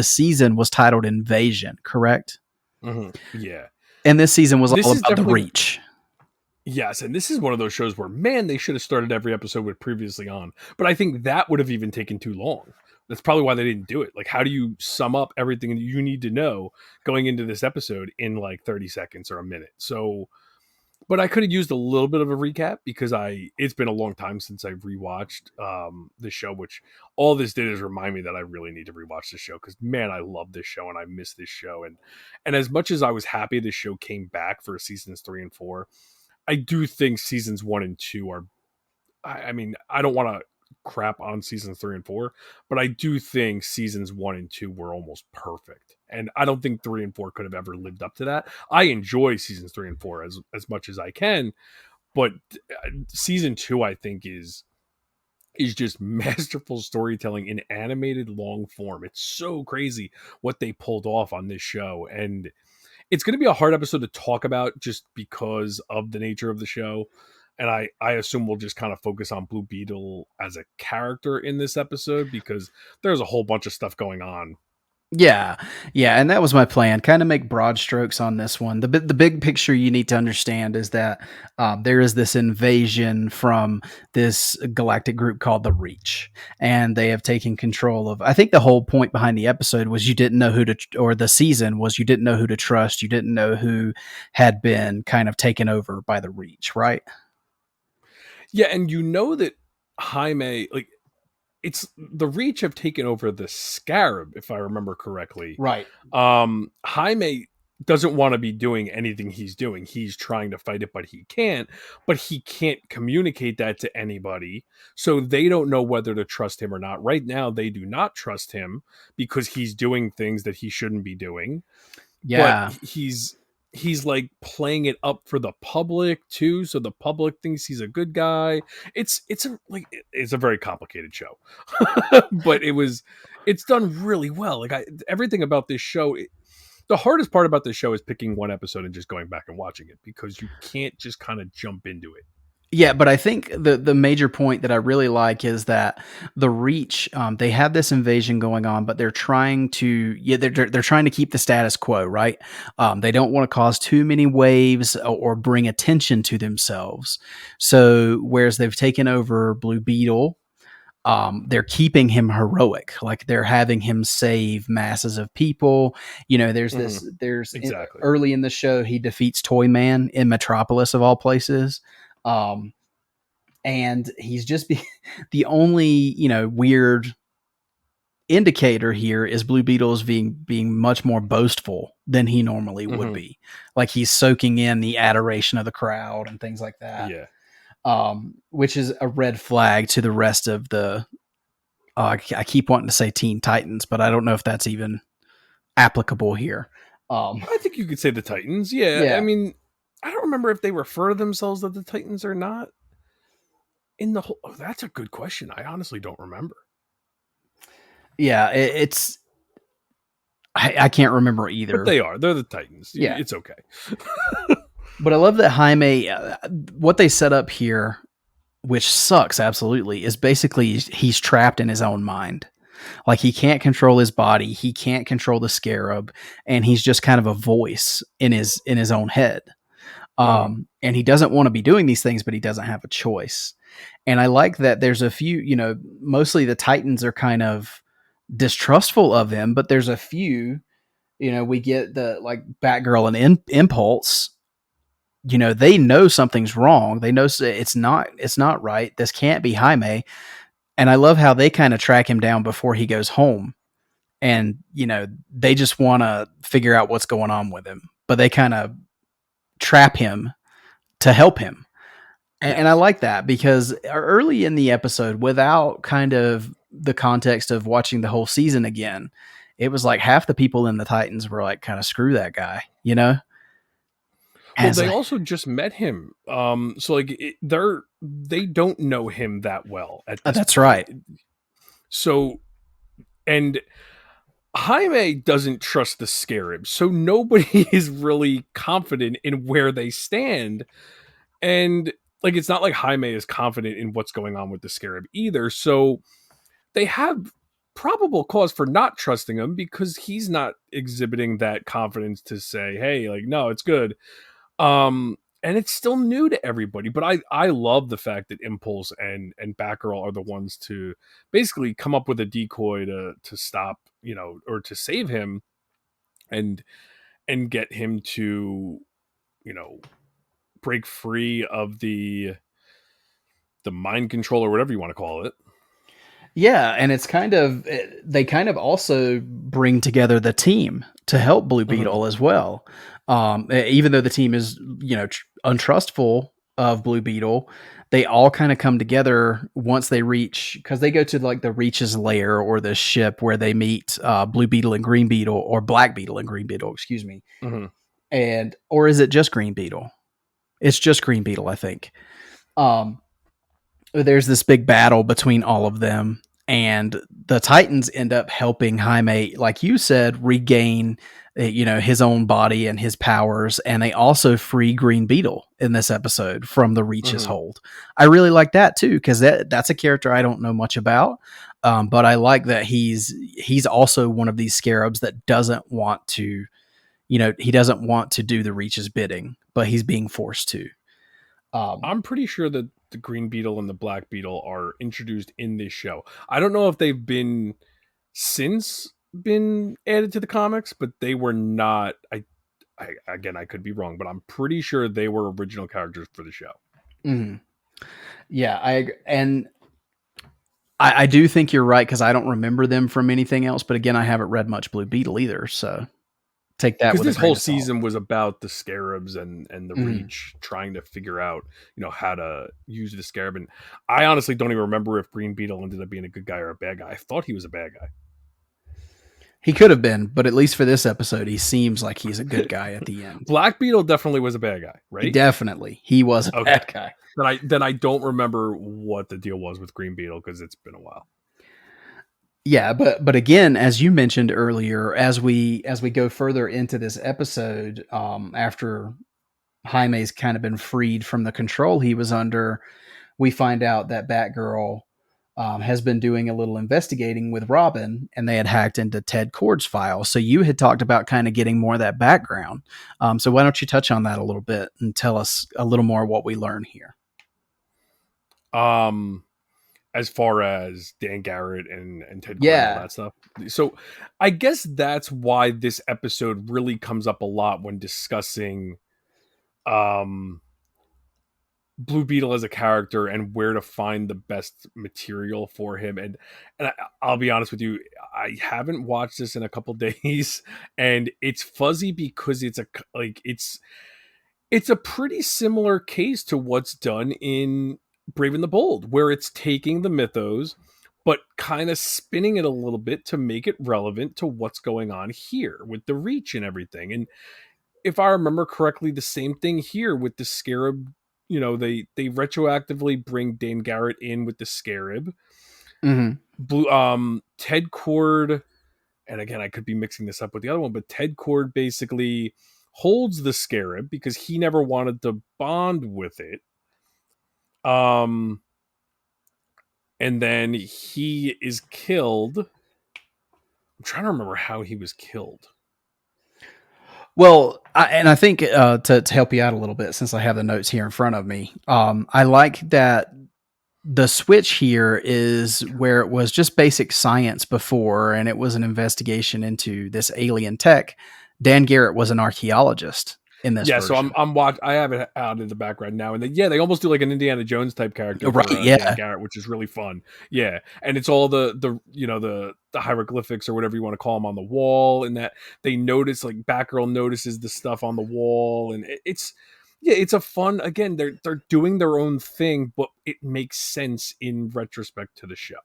season was titled Invasion, correct? Mm-hmm. Yeah. And this season was all about the Reach. Yes, and this is one of those shows where, man, they should have started every episode with previously on. But I think that would have even taken too long. That's probably why they didn't do it. Like, how do you sum up everything you need to know going into this episode in like 30 seconds or a minute? So, but I could have used a little bit of a recap because it's been a long time since I've rewatched the show, which all this did is remind me that I really need to rewatch this show because, man, I love this show and I miss this show. And as much as I was happy this show came back for seasons 3 and 4, I do think seasons 1 and 2 are. I mean, I don't want to crap on seasons 3 and 4, but I do think seasons 1 and 2 were almost perfect, and I don't think 3 and 4 could have ever lived up to that. I enjoy seasons 3 and 4 as much as I can, but season 2 I think is just masterful storytelling in animated long form. It's so crazy what they pulled off on this show, and it's going to be a hard episode to talk about just because of the nature of the show. And I assume we'll just kind of focus on Blue Beetle as a character in this episode because there's a whole bunch of stuff going on. Yeah, yeah, and that was my plan. Kind of make broad strokes on this one. The big picture you need to understand is that there is this invasion from this galactic group called the Reach, and they have taken control of. I think the whole point behind the episode was you didn't know who to, or the season was you didn't know who to trust. You didn't know who had been kind of taken over by the Reach, right? Yeah, and you know that Jaime, like, it's the Reach have taken over the Scarab, if I remember correctly. Right. Jaime doesn't want to be doing anything he's doing. He's trying to fight it, but he can't communicate that to anybody. So they don't know whether to trust him or not. Right now, they do not trust him because he's doing things that he shouldn't be doing. But Yeah. he's like playing it up for the public too, so the public thinks he's a good guy. It's a very complicated show. But it's done really well. Everything about this show, the hardest part about this show is picking one episode and just going back and watching it because you can't just kind of jump into it. Yeah, but I think the major point that I really like is that the Reach, they have this invasion going on, but they're trying to, yeah, they're trying to keep the status quo, right? They don't want to cause too many waves or bring attention to themselves. So whereas they've taken over Blue Beetle, they're keeping him heroic, like they're having him save masses of people. You know, Exactly. early in the show he defeats Toy Man in Metropolis of all places. Um, and he's just the only weird indicator here is Blue Beetle's being much more boastful than he normally would Mm-hmm. be. Like he's soaking in the adoration of the crowd and things like that. Yeah. Which is a red flag to the rest of the. I keep wanting to say Teen Titans, but I don't know if that's even applicable here. I think you could say the Titans. Yeah. Yeah, I mean, I don't remember if they refer to themselves as the Titans or not. In the whole, that's a good question. I honestly don't remember. yeah, it's. I can't remember either. But they are. They're the Titans. Yeah. It's okay. But I love that Jaime, what they set up here, which sucks absolutely, is basically he's trapped in his own mind. Like he can't control his body, he can't control the scarab, and he's just kind of a voice in his own head. And he doesn't want to be doing these things, but he doesn't have a choice. And I like that there's a few, mostly the Titans are kind of distrustful of him, but there's a few, we get the like Batgirl and Impulse. They know something's wrong. They know it's not right. This can't be Jaime. And I love how they kind of track him down before he goes home. And, they just want to figure out what's going on with him, but they kind of trap him to help him. And I like that because early in the episode, without kind of the context of watching the whole season again, it was like half the people in the Titans were like, kind of screw that guy, Well, As they also just met him. So like they don't know him that well at this that's point. right. So, and Jaime doesn't trust the Scarab, so nobody is really confident in where they stand. And like, it's not like Jaime is confident in what's going on with the Scarab either. So they have probable cause for not trusting him because he's not exhibiting that confidence to say, hey, like, no, it's good. and it's still new to everybody. But I love the fact that Impulse and Batgirl are the ones to basically come up with a decoy to stop, or to save him, and get him to, you know break free of the mind control, or whatever you want to call it. Yeah, and it's kind of they kind of also bring together the team to help Blue Mm-hmm. Beetle as well. Even though the team is untrustful of Blue Beetle, they all kind of come together once they reach, because they go to like the Reach's lair or the ship where they meet Blue Beetle and Green Beetle, or Black Beetle and Green Beetle, excuse me. Mm-hmm. And or is it just Green Beetle? It's just Green Beetle, I think. Um, there's this big battle between all of them, and the Titans end up helping Jaime, like you said, regain his own body and his powers, and they also free Green Beetle in this episode from the Reach's Mm-hmm. hold. I really like that too, because that's a character I don't know much about, but I like that he's also one of these scarabs that doesn't want to, he doesn't want to do the Reach's bidding, but he's being forced to. um, I'm pretty sure that the Green Beetle and the Black Beetle are introduced in this show. I don't know if they've been since been added to the comics, but they were not. I could be wrong, but I'm pretty sure they were original characters for the show. mhm. Yeah, I agree. And I do think you're right, because I don't remember them from anything else. But again, I haven't read much Blue Beetle either, so take that Because with a this grain whole of salt. season was about the scarabs and the Mhm. Reach trying to figure out, how to use the scarab. And I honestly don't even remember if Green Beetle ended up being a good guy or a bad guy. I thought he was a bad He could have been, but at least for this episode, he seems like he's a good guy at the end. Black Beetle definitely was a bad guy, right? He was a Okay. bad guy. Then I don't remember what the deal was with Green Beetle because it's been a while. Yeah, but again, as you mentioned earlier, as we go further into this episode, after Jaime's kind of been freed from the control he was under, we find out that Batgirl has been doing a little investigating with Robin, and they had hacked into Ted Kord's file. So you had talked about kind of getting more of that background. So why don't you touch on that a little bit and tell us a little more what we learn here? Um, as far as Dan Garrett and Ted Kord and all Yeah. that stuff. So I guess that's why this episode really comes up a lot when discussing um Blue Beetle as a character and where to find the best material for him. And I'll be honest with you, I haven't watched this in a couple days, and it's fuzzy because it's a pretty similar case to what's done in Brave and the Bold, where it's taking the mythos but kind of spinning it a little bit to make it relevant to what's going on here with the Reach and everything. And if I remember correctly, the same thing here with the Scarab. They retroactively bring Dane Garrett in with the Scarab. Mm-hmm. Ted Kord, and again, I could be mixing this up with the other one, but Ted Kord basically holds the Scarab because he never wanted to bond with it. Um, and then he is killed. I'm trying to remember how he was killed. Well, I think to help you out a little bit, since I have the notes here in front of me, I like that the switch here is where it was just basic science before, and it was an investigation into this alien tech. Dan Garrett was an archaeologist in this Yeah, so I'm version. I'm watch. I have it out in the background now, and they almost do like an Indiana Jones type character Right? for Dan Yeah. Garrett, which is really fun. Yeah, and it's all the hieroglyphics or whatever you want to call them on the wall, and that they notice, like Batgirl notices the stuff on the wall, and it's a fun. Again, they're doing their own thing, but it makes sense in retrospect to the show.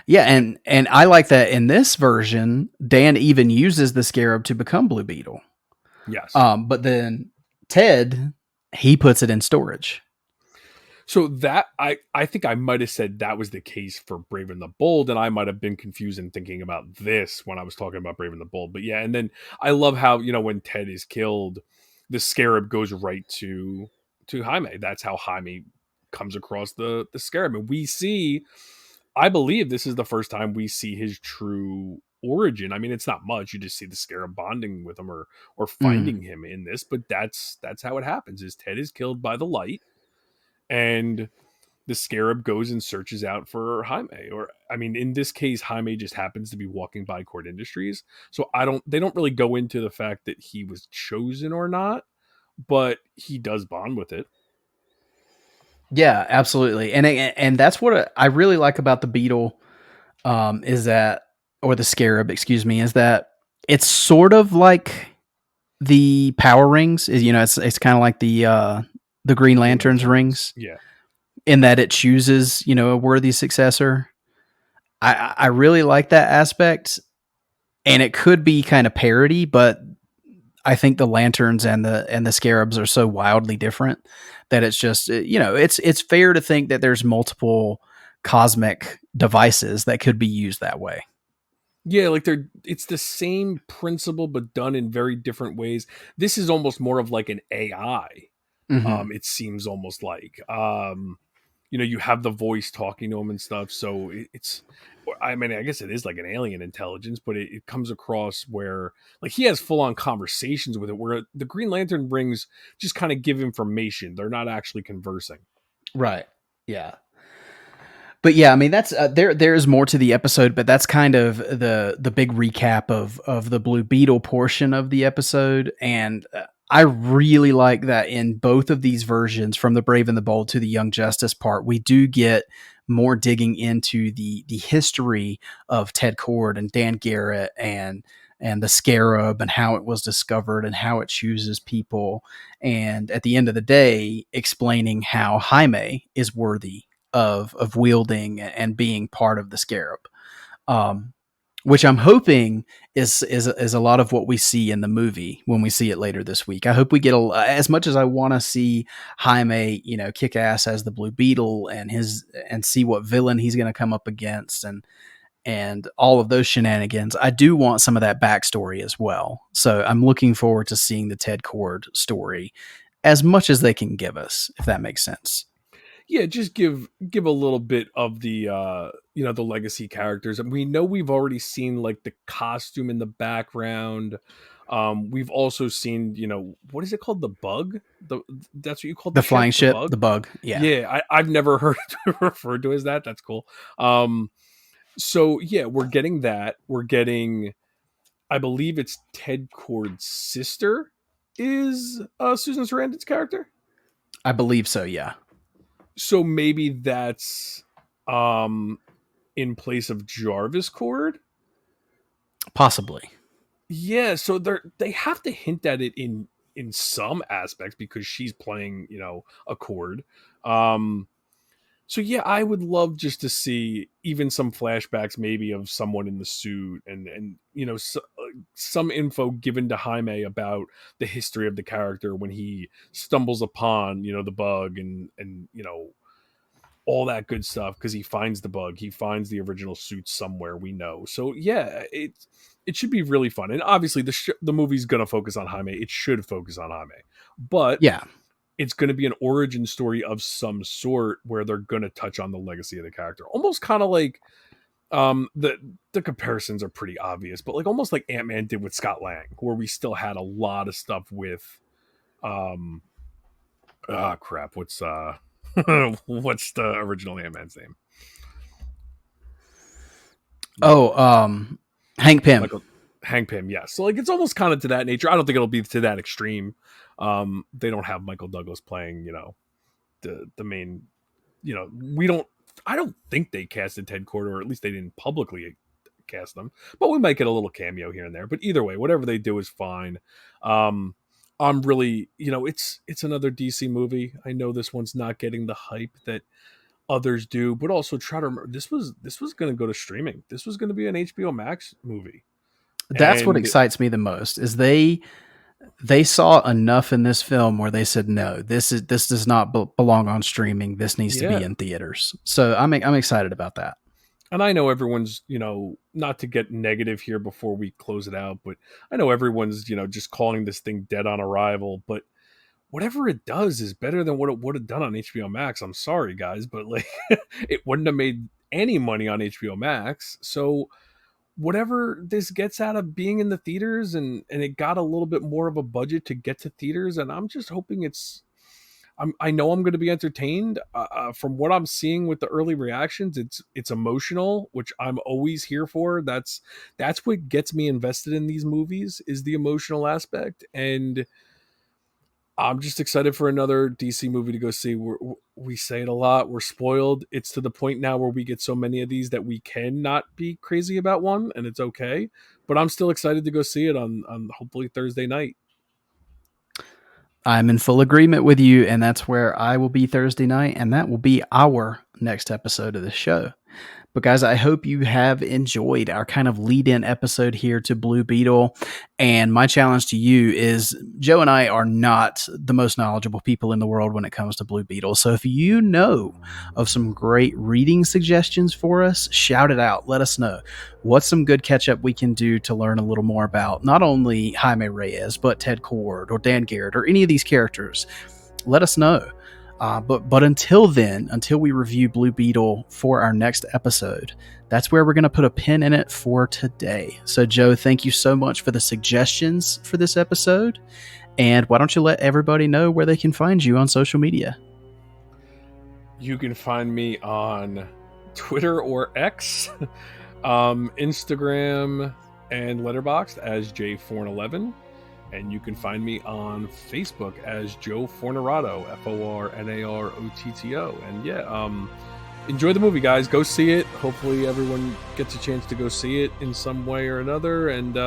Yeah, and I like that in this version, Dan even uses the scarab to become Blue Beetle. Yes. But then Ted, he puts it in storage. So that I think I might have said that was the case for Brave and the Bold, and I might have been confused in thinking about this when I was talking about Brave and the Bold. But yeah, and then I love how when Ted is killed, the Scarab goes right to Jaime. That's how Jaime comes across the Scarab, and we see. I believe this is the first time we see his true origin. I mean, it's not much. You just see the Scarab bonding with him, or Mm. finding him in this, but that's how it happens. Is Ted is killed by the light, and the Scarab goes and searches out for Jaime. Or, I mean, in this case, Jaime just happens to be walking by Cord Industries. So they don't really go into the fact that he was chosen or not, but he does bond with it. Yeah, absolutely. And that's what I really like about the Beetle, is that, or the Scarab, excuse me, is that it's sort of like the Power Rings. Is it's kind of like the Green Green Lantern's Lantern rings. rings, Yeah. in that it chooses a worthy successor. I really like that aspect, and it could be kind of parody, but I think the lanterns and the scarabs are so wildly different that it's just it's fair to think that there's multiple cosmic devices that could be used that way. Yeah, like it's the same principle but done in very different ways. This is almost more of like an AI. Hmm. It seems almost like you have the voice talking to him and stuff, so it's, I mean, I guess it is like an alien intelligence, but it comes across where like he has full on conversations with it, where the Green Lantern rings just kind of give information. They're not actually conversing. Right. Yeah. But yeah, I mean that's there's more to the episode, but that's kind of the big recap of the Blue Beetle portion of the episode. And I really like that in both of these versions, from the Brave and the Bold to the Young Justice part, we do get more digging into the history of Ted Cord and Dan Garrett and the Scarab, and how it was discovered and how it chooses people, and at the end of the day explaining how Jaime is worthy of wielding and being part of the Scarab, um, which I'm hoping is a lot of what we see in the movie when we see it later this week. I hope we get as much as I want to see Jaime, kick ass as the Blue Beetle and see what villain he's going to come up against and all of those shenanigans. I do want some of that backstory as well. So I'm looking forward to seeing the Ted Cord story as much as they can give us, if that makes sense. Yeah, just give a little bit of the the legacy characters. And we know we've already seen like the costume in the background. We've also seen, what is it called, the bug, the that's what you called the The ship, flying the ship, the bug. bug. Yeah. Yeah, I've never heard it referred to as that. That's cool. So yeah, we're getting that. We're getting, I believe it's Ted Cord's sister is Susan Sarandon's character. I believe so. Yeah. So maybe that's um in place of Jarvis Cord. Possibly. Yeah, so they have to hint at it in some aspects because she's playing, a chord. Um so yeah, I would love just to see even some flashbacks maybe of someone in the suit, and some info given to Jaime about the history of the character when he stumbles upon, the bug, and all that good stuff, because he finds the bug, he finds the original suit somewhere, we know. So yeah, it should be really fun. And obviously the movie's gonna focus on Jaime. It should focus on Jaime, but Yeah. it's going to be an origin story of some sort where they're going to touch on the legacy of the character, almost kind of like the comparisons are pretty obvious, but like almost like Ant-Man did with Scott Lang, where we still had a lot of stuff with um crap, what's what's the original Ant-Man's name? Oh, Hank Pym. Michael Hank Pym, yeah. So like it's almost kind of to that nature. I don't think it'll be to that extreme. They don't have Michael Douglas playing, the main, we don't, I don't think they casted Ted Cord, or at least they didn't publicly cast them, but we might get a little cameo here and there. But either way, whatever they do is fine. I'm really, it's another DC movie. I know this one's not getting the hype that others do, but also try to remember, this was going to go to streaming. This was going to be an HBO Max movie. That's what And excites me the most is they saw enough in this film where they said no, this does not belong on streaming. This needs to be yeah, in theaters. So I'm excited about that. and I know everyone's, not to get negative here before we close it out, but I know everyone's, just calling this thing dead on arrival, but whatever it does is better than what it would have done on HBO Max. I'm sorry, guys, but like it wouldn't have made any money on HBO Max. So whatever this gets out of being in the theaters, and it got a little bit more of a budget to get to theaters, and I'm just hoping I know I'm going to be entertained. From what I'm seeing with the early reactions, it's emotional, which I'm always here for. That's what gets me invested in these movies, is the emotional aspect, and I'm just excited for another DC movie to go see. We say it a lot. We're spoiled. It's to the point now where we get so many of these that we cannot be crazy about one, and it's okay. But I'm still excited to go see it on hopefully Thursday night. I'm in full agreement with you, and that's where I will be Thursday night, and that will be our next episode of the show. But guys, I hope you have enjoyed our kind of lead-in episode here to Blue Beetle. And my challenge to you is, Joe and I are not the most knowledgeable people in the world when it comes to Blue Beetle. So if you know of some great reading suggestions for us, shout it out. Let us know. What's some good catch-up we can do to learn a little more about not only Jaime Reyes, but Ted Kord or Dan Garrett or any of these characters? Let us know. But until then, until we review Blue Beetle for our next episode, that's where we're going to put a pin in it for today. So, Joe, thank you so much for the suggestions for this episode. And why don't you let everybody know where they can find you on social media? You can find me on Twitter or X, Instagram, and Letterboxd as jforn11. And you can find me on Facebook as Joe Fornarato, Fornarotto. And yeah, enjoy the movie, guys. Go see it. Hopefully, everyone gets a chance to go see it in some way or another. And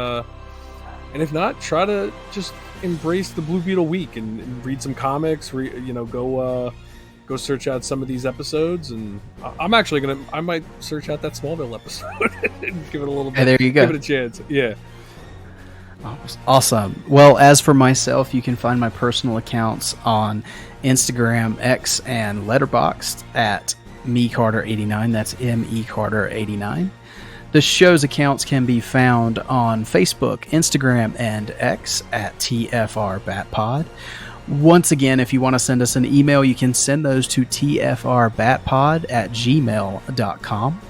if not, try to just embrace the Blue Beetle week and read some comics. Go search out some of these episodes, and I might search out that Smallville episode and give it a little bit. Hey, there you go. Give it a chance. Yeah. Awesome. Well, as for myself, you can find my personal accounts on Instagram, X, and Letterboxd at mecarter89. That's mecarter89. The show's accounts can be found on Facebook, Instagram, and X at tfrbatpod. Once again, if you want to send us an email, you can send those to tfrbatpod@gmail.com.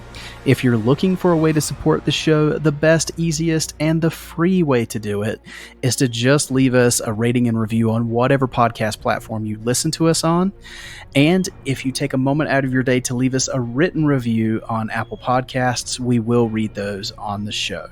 If you're looking for a way to support the show, the best, easiest, and the free way to do it is to just leave us a rating and review on whatever podcast platform you listen to us on. And if you take a moment out of your day to leave us a written review on Apple Podcasts, we will read those on the show.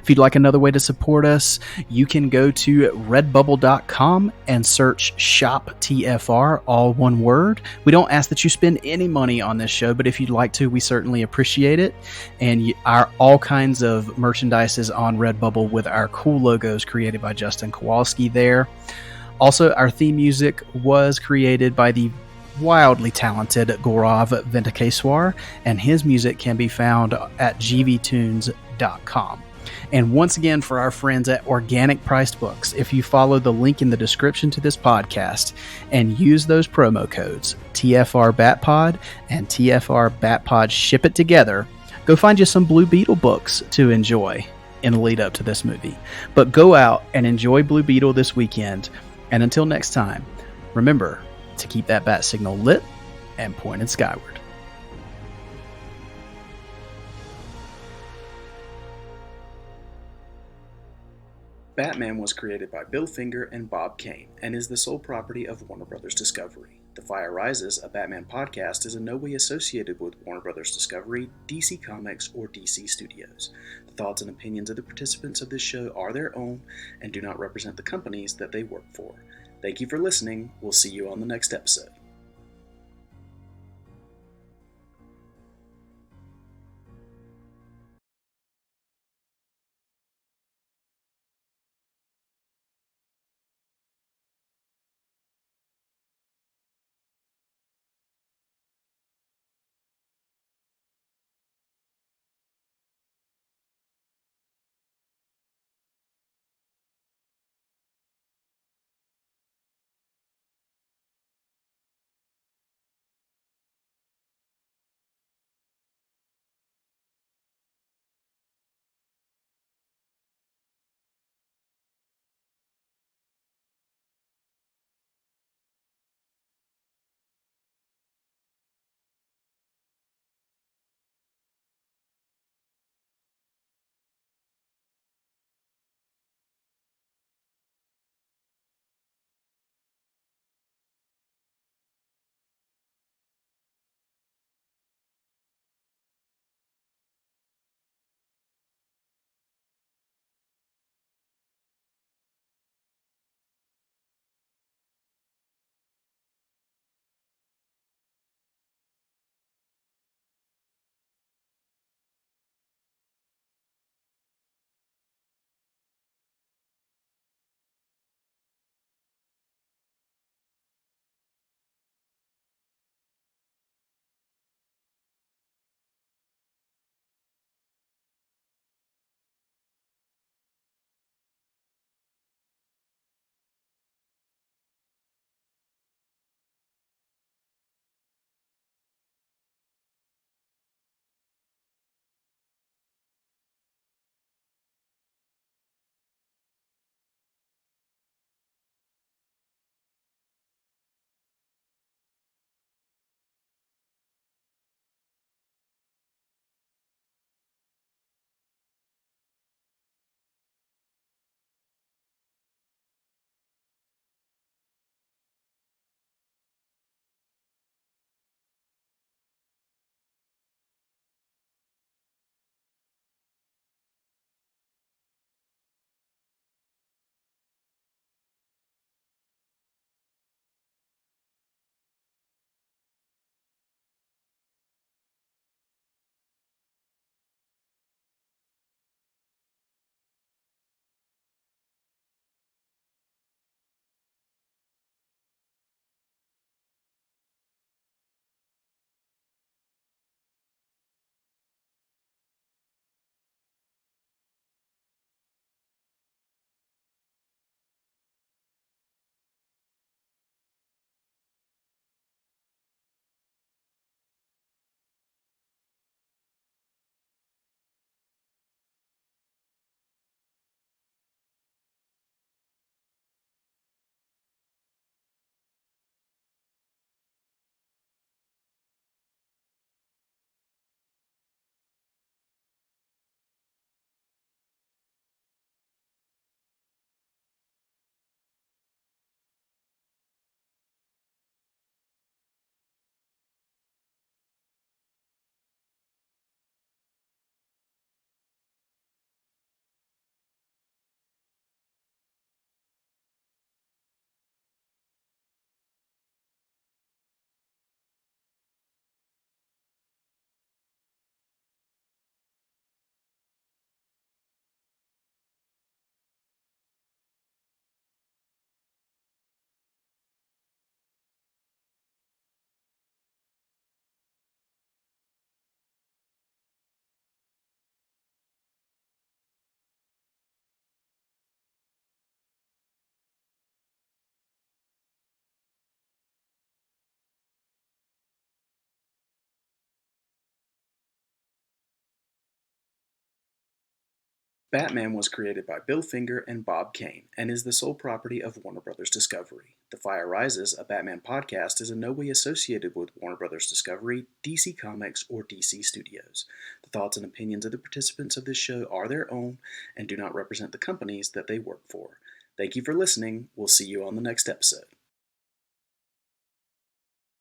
If you'd like another way to support us, you can go to redbubble.com and search Shop TFR, all one word. We don't ask that you spend any money on this show, but if you'd like to, we certainly appreciate it. And our all kinds of merchandise is on Redbubble with our cool logos created by Justin Kowalski there. Also, our theme music was created by the wildly talented Gaurav Venkateswar, and his music can be found at gvtunes.com. And once again, for our friends at Organic Priced Books, if you follow the link in the description to this podcast and use those promo codes TFRBatPod and TFRBatPod ship it together, go find you some Blue Beetle books to enjoy in the lead up to this movie. But go out and enjoy Blue Beetle this weekend. And until next time, remember to keep that bat signal lit and pointed skyward. Batman was created by Bill Finger and Bob Kane and is the sole property of Warner Brothers Discovery. The Fire Rises, a Batman podcast, is in no way associated with Warner Brothers Discovery, DC Comics, or DC Studios. The thoughts and opinions of the participants of this show are their own and do not represent the companies that they work for. Thank you for listening. We'll see you on the next episode. Batman was created by Bill Finger and Bob Kane and is the sole property of Warner Bros. Discovery. The Fire Rises, a Batman podcast, is in no way associated with Warner Bros. Discovery, DC Comics, or DC Studios. The thoughts and opinions of the participants of this show are their own and do not represent the companies that they work for. Thank you for listening. We'll see you on the next episode.